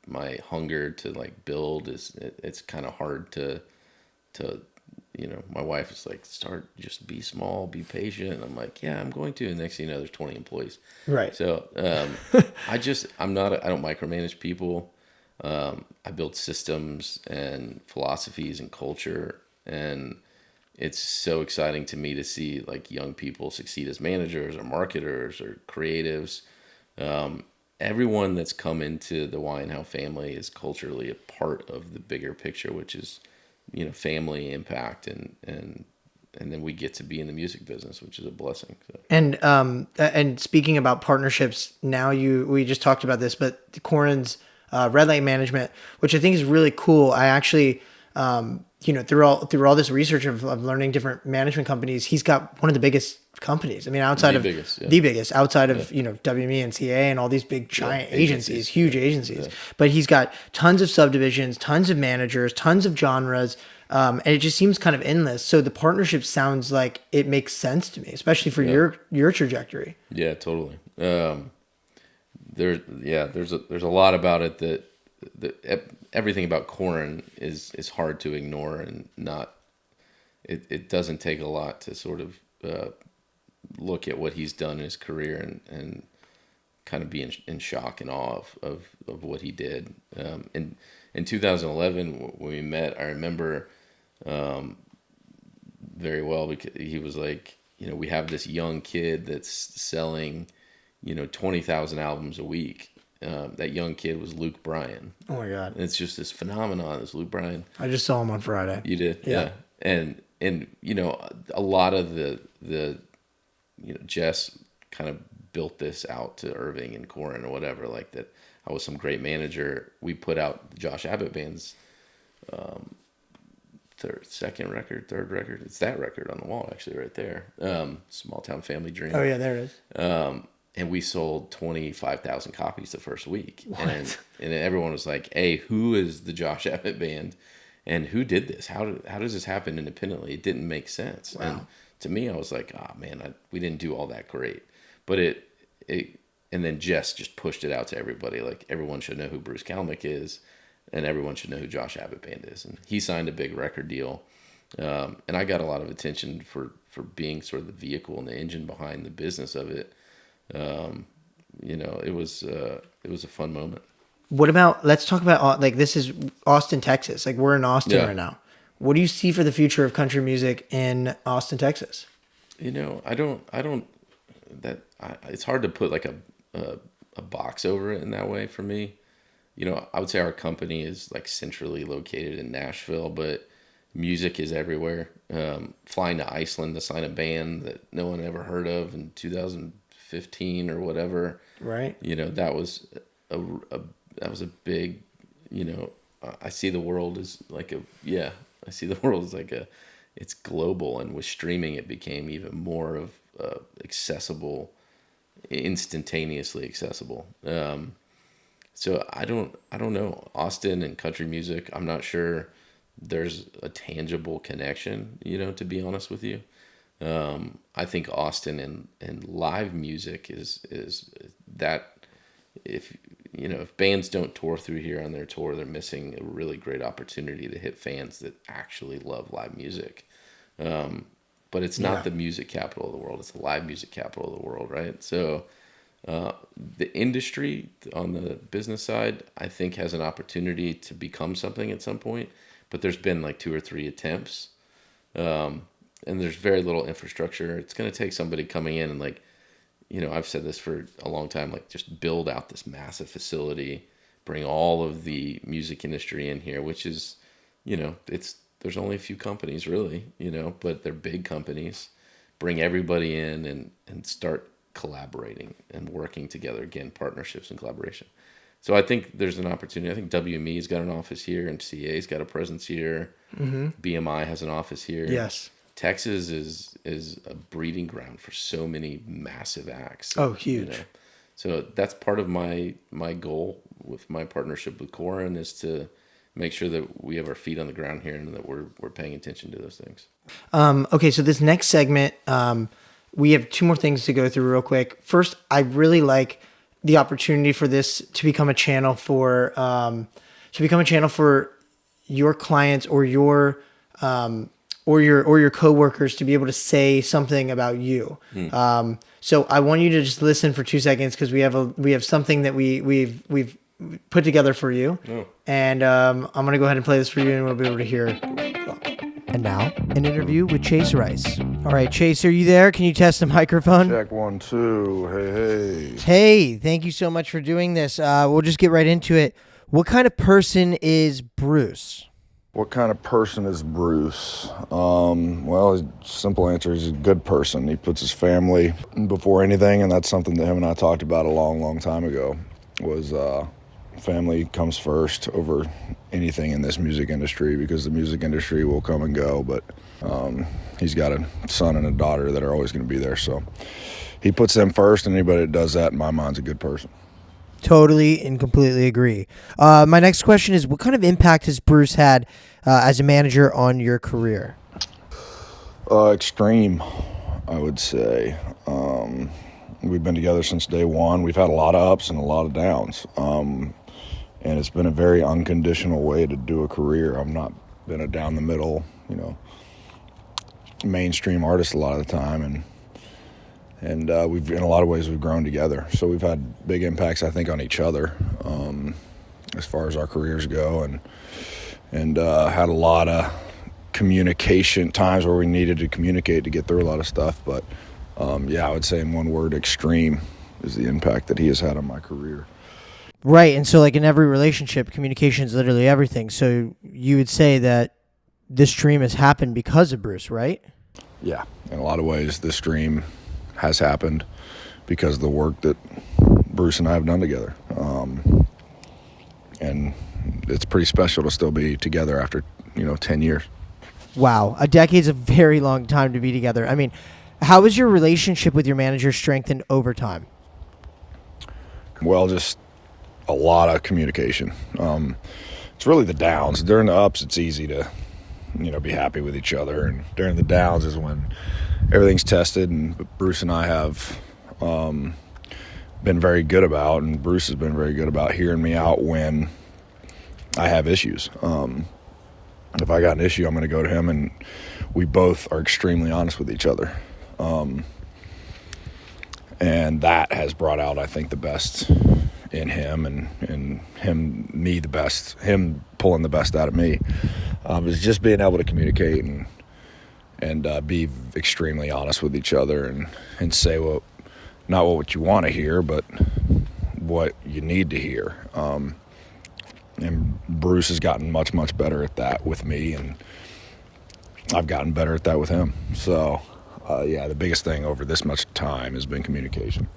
my hunger to like build it's kind of hard to my wife is like, just be small, be patient. And I'm like, yeah, I'm going to. And next thing you know, there's 20 employees. Right. So, I don't micromanage people. I build systems and philosophies and culture, and it's so exciting to me to see like young people succeed as managers or marketers or creatives. Everyone that's come into the Why&HOW family is culturally a part of the bigger picture, which is, family impact, and then we get to be in the music business, which is a blessing. So. And speaking about partnerships, now we just talked about this, but Corin's Red Light Management, which I think is really cool. I actually, through all this research of learning different management companies, he's got one of the biggest companies. I mean, outside The of biggest, yeah. the biggest, outside of WME and CA and all these big giant agencies, huge agencies. Yeah. But he's got tons of subdivisions, tons of managers, tons of genres. And it just seems kind of endless. So the partnership sounds like it makes sense to me, especially for your trajectory. Yeah, totally. There's a lot about it that everything about Corin is hard to ignore, and not. It doesn't take a lot to sort of look at what he's done in his career and kind of be in shock and awe of what he did. In 2011 when we met, I remember very well, because he was like, we have this young kid that's selling, 20,000 albums a week. That young kid was Luke Bryan. Oh my God. And it's just this phenomenon, this Luke Bryan. I just saw him on Friday. You did? Yeah. And a lot of the Jess kind of built this out to Irving and Corin or whatever, like that. I was some great manager. We put out the Josh Abbott Band's third record. It's that record on the wall, actually, right there. Small Town Family Dream. Oh yeah, there it is. And we sold 25,000 copies the first week. What? And everyone was like, hey, who is the Josh Abbott Band? And who did this? How does this happen independently? It didn't make sense. Wow. And to me, I was like, oh man, we didn't do all that great. But and then Jess just pushed it out to everybody. Like, everyone should know who Bruce Kalmick is, and everyone should know who Josh Abbott Band is. And he signed a big record deal. And I got a lot of attention for being sort of the vehicle and the engine behind the business of it. It was a fun moment. What about, let's talk about, like, this is Austin, Texas. Like, we're in Austin right now. What do you see for the future of country music in Austin, Texas? It's hard to put like a box over it in that way for me. I would say our company is like centrally located in Nashville, but music is everywhere. Flying to Iceland to sign a band that no one ever heard of in 2015 or whatever. Right. That was a big, I see the world as like it's global, and with streaming it became even more of accessible, instantaneously accessible. So I don't know. Austin and country music, I'm not sure there's a tangible connection, to be honest with you. I think Austin and live music is that, if bands don't tour through here on their tour, they're missing a really great opportunity to hit fans that actually love live music. But it's not the music capital of the world. It's the live music capital of the world, right? So the industry on the business side, I think, has an opportunity to become something at some point. But there's been like 2 or 3 attempts. And there's very little infrastructure. It's going to take somebody coming in and, like, I've said this for a long time, like, just build out this massive facility, bring all of the music industry in here, which is, there's only a few companies really, but they're big companies. Bring everybody in and start collaborating and working together. Again, partnerships and collaboration. So I think there's an opportunity. I think WME's got an office here, and CA's got a presence here. Mm-hmm. BMI has an office here. Yes. Texas is a breeding ground for so many massive acts. Oh, huge. So that's part of my goal with my partnership with Corin, is to make sure that we have our feet on the ground here and that we're paying attention to those things. Okay, so this next segment, we have 2 more things to go through real quick. First, I really like the opportunity for this to become a channel for your clients or your coworkers to be able to say something about you. So I want you to just listen for 2 seconds, because we have something that we've put together for you. Oh. And I'm gonna go ahead and play this for you, and we'll be able to hear it. And now, an interview with Chase Rice. All right, Chase, are you there? Can you test the microphone? Check 1, 2. Hey. Hey, thank you so much for doing this. We'll just get right into it. What kind of person is Bruce? What kind of person is Bruce? Well, his simple answer is he's a good person. He puts his family before anything, and that's something that him and I talked about a long, long time ago, was family comes first over anything in this music industry, because the music industry will come and go, but he's got a son and a daughter that are always going to be there, so he puts them first, and anybody that does that, in my mind, is a good person. Totally and completely agree. My next question is, what kind of impact has Bruce had as a manager on your career? Extreme, I would say. We've been together since day one. We've had a lot of ups and a lot of downs. And it's been a very unconditional way to do a career. I've not been a down the middle, mainstream artist a lot of the time. And we've, in a lot of ways, we've grown together. So we've had big impacts, I think, on each other as far as our careers go, and had a lot of communication times where we needed to communicate to get through a lot of stuff. But I would say in one word, extreme is the impact that he has had on my career. Right, and so like in every relationship, communication is literally everything. So you would say that this dream has happened because of Bruce, right? Yeah, in a lot of ways, this dream has happened because of the work that Bruce and I have done together. And it's pretty special to still be together after, 10 years. Wow, a decade's a very long time to be together. I mean, how has your relationship with your manager strengthened over time? Well, just a lot of communication. It's really the downs. During the ups, it's easy to, be happy with each other. And during the downs is when everything's tested. And Bruce and I have been very good about, and Bruce has been very good about hearing me out when I have issues. If I got an issue, I'm going to go to him, and we both are extremely honest with each other. And that has brought out, I think, the best in him, and him pulling the best out of me. Is just being able to communicate and be extremely honest with each other and say not what you want to hear, but what you need to hear. And Bruce has gotten much, much better at that with me, and I've gotten better at that with him. So, the biggest thing over this much time has been communication.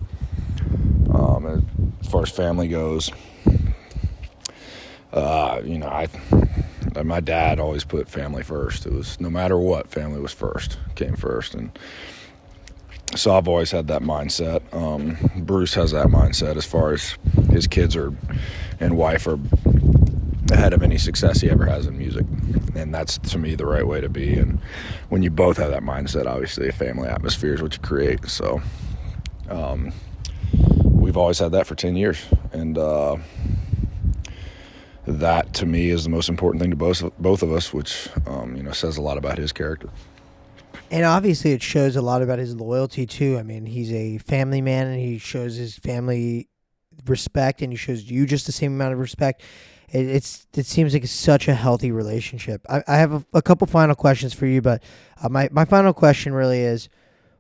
As far as family goes, my dad always put family first. It was, no matter what, family was first, came first. And so I've always had that mindset. Bruce has that mindset as far as his kids and wife are ahead of any success he ever has in music. And that's, to me, the right way to be. And when you both have that mindset, obviously a family atmosphere is what you create. So we've always had that for 10 years. And that, to me, is the most important thing to both of us, which, says a lot about his character. And obviously it shows a lot about his loyalty, too. I mean, he's a family man, and he shows his family respect, and he shows you just the same amount of respect. It seems like it's such a healthy relationship. I have a couple final questions for you, but my final question really is,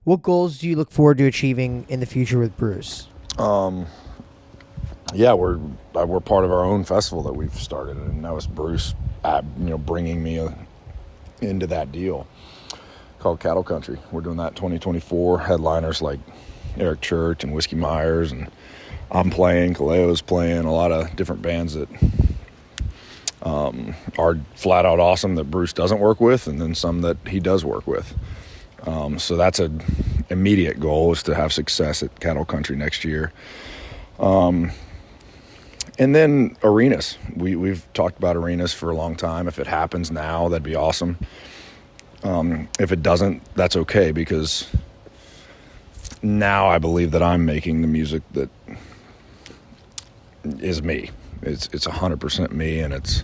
what goals do you look forward to achieving in the future with Bruce? We're part of our own festival that we've started, and that was Bruce, bringing me into that deal called Cattle Country. We're doing that in 2024. Headliners like Eric Church and Whiskey Myers, and I'm playing, KALEO's playing, a lot of different bands that are flat out awesome that Bruce doesn't work with, and then some that he does work with. So that's an immediate goal, is to have success at Cattle Country next year. And then arenas. We've talked about arenas for a long time. If it happens now, that'd be awesome. If it doesn't, that's okay, because now I believe that I'm making the music that is me. It's 100% me, and it's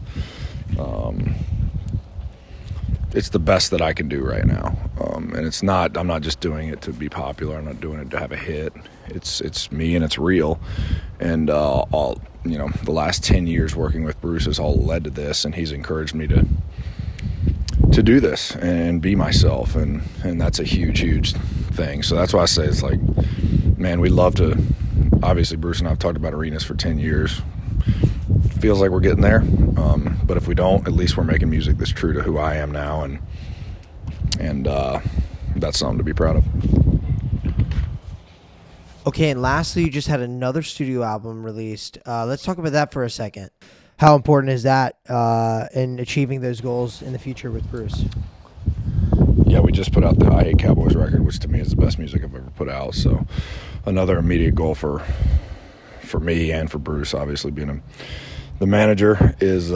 the best that I can do right now. And I'm not just doing it to be popular. I'm not doing it to have a hit. It's me, and it's real. And the last 10 years working with Bruce has all led to this, and he's encouraged me to do this and be myself, and that's a huge thing. So that's why I say it's like, man, we love to. Obviously, Bruce and I have talked about arenas for 10 years. Feels like we're getting there, but if we don't, at least we're making music that's true to who I am now, and that's something to be proud of. Okay, and lastly, you just had another studio album released. Let's talk about that for a second. How important is that in achieving those goals in the future with Bruce? Yeah, we just put out the I Hate Cowboys record, which to me is the best music I've ever put out. So another immediate goal for me and for Bruce, obviously being the manager, is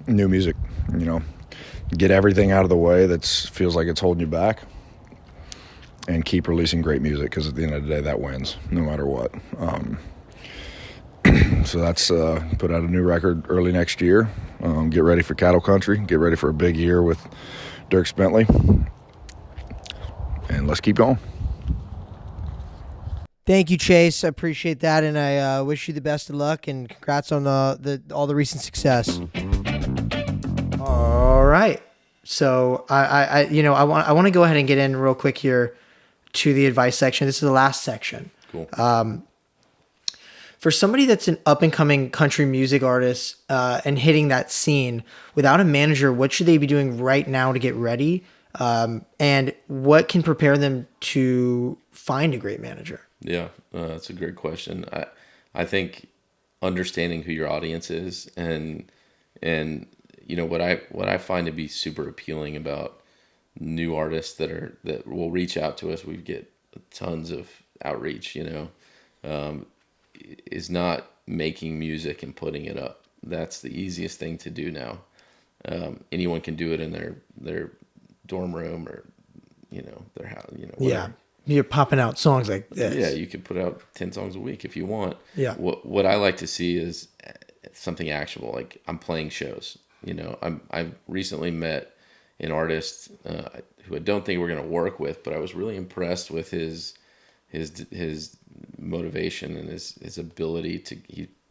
new music. You know, get everything out of the way that feels like it's holding you back, and keep releasing great music, because at the end of the day, that wins no matter what. So that's put out a new record early next year. Get ready for Cattle Country. Get ready for a big year with Dierks Bentley. And let's keep going. Thank you, Chase. I appreciate that, and I wish you the best of luck, and congrats on all the recent success. All right. So I want to go ahead and get in real quick here to the advice section. This is the last section. Cool. For somebody that's an up-and-coming country music artist and hitting that scene without a manager, what should they be doing right now to get ready? And what can prepare them to find a great manager? Yeah, that's a great question. I think understanding who your audience is, and you know what I find to be super appealing about new artists that will reach out to us. We get tons of outreach, is not making music and putting it up. That's the easiest thing to do now. Anyone can do it in their dorm room, or their house, whatever. Yeah, you're popping out songs like this. Yeah, you could put out 10 songs a week if you want. Yeah. What I like to see is something actionable. Like, I'm playing shows. I've recently met an artist who I don't think we're going to work with, but I was really impressed with his motivation and his ability to.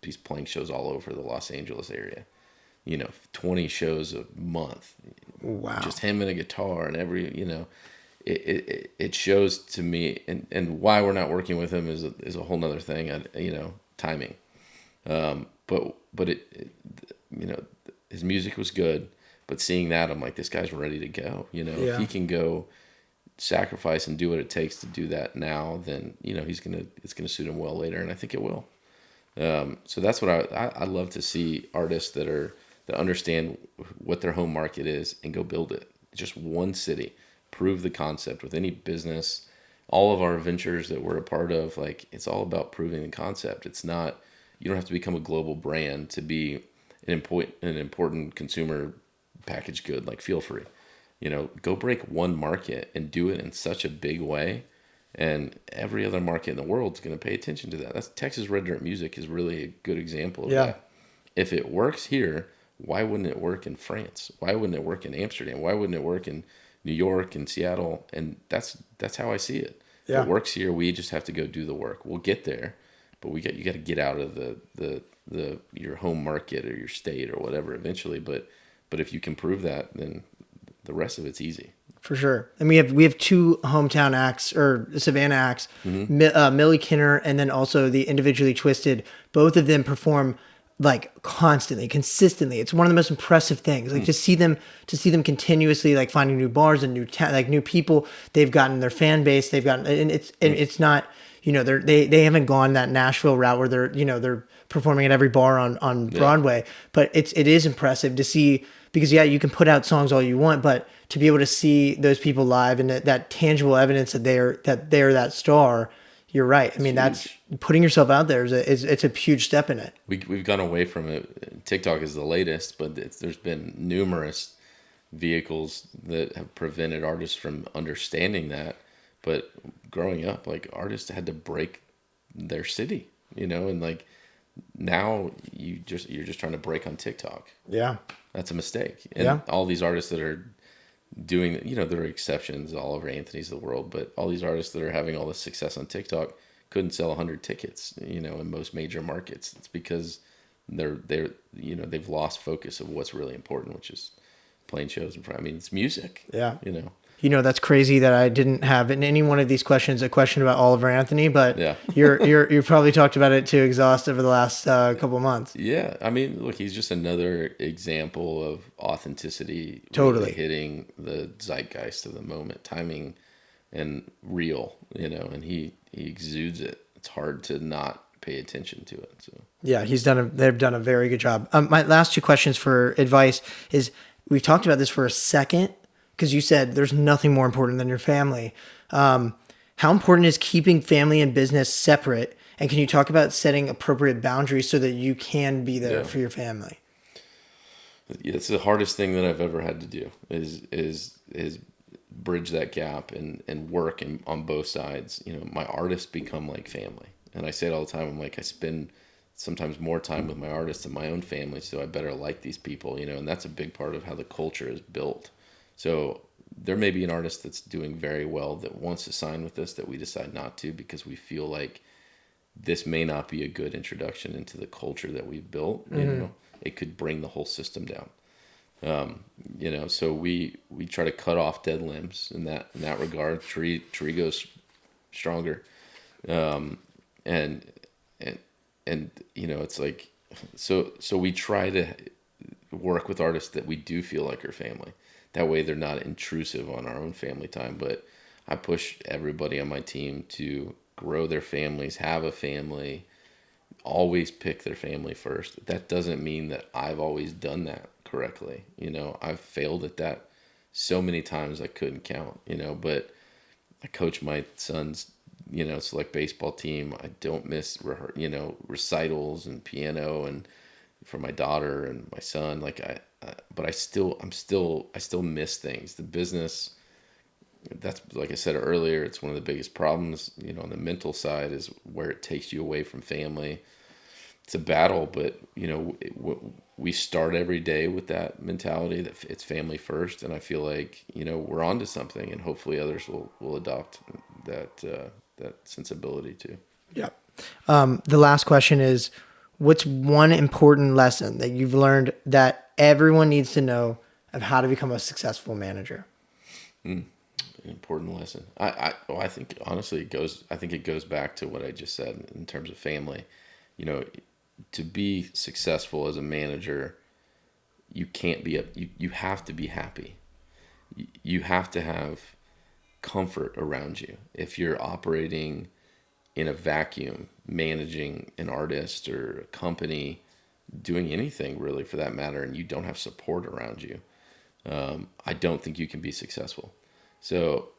He's playing shows all over the Los Angeles area. 20 shows a month. Wow. Just him and a guitar, and it shows to me, and why we're not working with him is a whole nother thing. Timing. But his music was good, but seeing that, I'm like, this guy's ready to go. If he can go sacrifice and do what it takes to do that now, then it's gonna suit him well later, and I think it will. So that's what I love to see, artists that understand what their home market is and go build it. Just one city, prove the concept with any business. All of our ventures that we're a part of, like, it's all about proving the concept. It's not, you don't have to become a global brand to be an important consumer packaged good. Like, feel free, go break one market and do it in such a big way, and every other market in the world is going to pay attention to that. That's Texas Red Dirt Music is really a good example of that. If it works here, why wouldn't it work in France? Why wouldn't it work in Amsterdam? Why wouldn't it work in New York and Seattle? And that's how I see it. Yeah. If it works here, we just have to go do the work. We'll get there, but you got to get out of your home market or your state or whatever eventually. But if you can prove that, then the rest of it's easy. For sure. And we have two hometown acts, or Savannah acts, Millie Kinner, and then also the Individually Twisted. Both of them perform like constantly, consistently. It's one of the most impressive things. Like to see them continuously, like finding new bars and new people. They've gotten their fan base. They've gotten, and it's not, they haven't gone that Nashville route where they're performing at every bar on Broadway. But it is impressive to see, because you can put out songs all you want, but to be able to see those people live and that tangible evidence that they're that star. You're right. I mean, that's putting yourself out there it's a huge step in it. We've gone away from it. TikTok is the latest, but there's been numerous vehicles that have prevented artists from understanding that. But growing up, like, artists had to break their city, and like now you're just trying to break on TikTok. Yeah, that's a mistake. And all these artists that are doing, there are exceptions all over Anthony's of the world, but all these artists that are having all this success on TikTok couldn't sell 100 tickets, in most major markets. It's because they've lost focus of what's really important, which is playing shows in front. I mean, it's music. Yeah. You know. You know, that's crazy that I didn't have in any one of these questions a question about Oliver Anthony, but Yeah. you've probably talked about it to exhaust over the last couple of months. Yeah, I mean, look, he's just another example of authenticity, Totally really hitting the zeitgeist of the moment, timing, and real. You know, and he exudes it. It's hard to not pay attention to it. So Yeah, they've done a very good job. My last two questions for advice is, we've talked about this for a second, because you said there's nothing more important than your family. How important is keeping family and business separate? And can you talk about setting appropriate boundaries so that you can be there for your family? it's the hardest thing that I've ever had to do is bridge that gap and work on both sides. You know, my artists become like family, and I say it all the time. I'm like, I spend sometimes more time with my artists than my own family, so I better like these people. You know, and that's a big part of how the culture is built. So there may be an artist that's doing very well that wants to sign with us that we decide not to because we feel like this may not be a good introduction into the culture that we've built. You know, it could bring the whole system down. You know, so we try to cut off dead limbs in that regard. Tree goes stronger. And you know, it's like, so we try to work with artists that we do feel like are family. That way they're not intrusive on our own family time. But I push everybody on my team to grow their families, have a family, always pick their family first. That doesn't mean that I've always done that correctly. You know, I've failed at that so many times I couldn't count, you know, but I coach my son's, you know, select baseball team. I don't miss, you know, recitals and piano and for my daughter and my son. Like but I still miss things. The business, that's, like I said earlier, it's one of the biggest problems, you know, on the mental side is where it takes you away from family. It's a battle, but, you know, we start every day with that mentality that it's family first. And I feel like, you know, we're onto something, and hopefully others will adopt that sensibility too. Yeah. The last question is, what's one important lesson that you've learned that everyone needs to know of how to become a successful manager? An important lesson. I think honestly it goes back to what I just said in terms of family. You know, to be successful as a manager, you can't be you have to be happy. You have to have comfort around you. If you're operating in a vacuum, managing an artist or a company, doing anything really for that matter, and you don't have support around you, I don't think you can be successful. So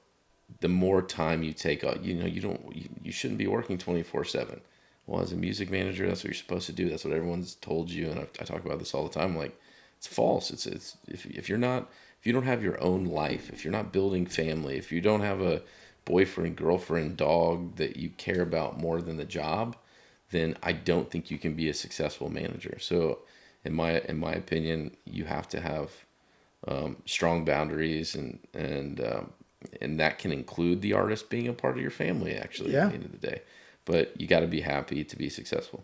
the more time you take, you know, you shouldn't be working 24/7. Well, as a music manager, that's what you're supposed to do. That's what everyone's told you. And I talk about this all the time. Like, it's false. It's if you don't have your own life, if you're not building family, if you don't have a boyfriend, girlfriend, dog that you care about more than the job, then I don't think you can be a successful manager. So in my opinion, you have to have strong boundaries, and that can include the artist being a part of your family, actually, at the end of the day. But you got to be happy to be successful.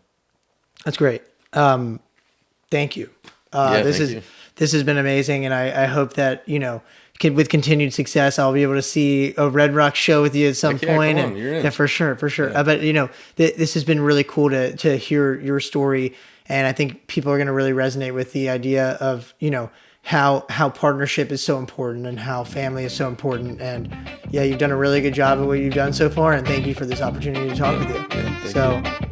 That's great. Thank you. This has been amazing, and I hope that, you know, with continued success, I'll be able to see a Red Rock show with you at some point. Come on, you're in. Yeah, for sure. Yeah. But you know, this has been really cool to hear your story, and I think people are going to really resonate with the idea of, you know, how partnership is so important and how family is so important. And yeah, you've done a really good job of what you've done so far, and thank you for this opportunity to talk with you. Thank you.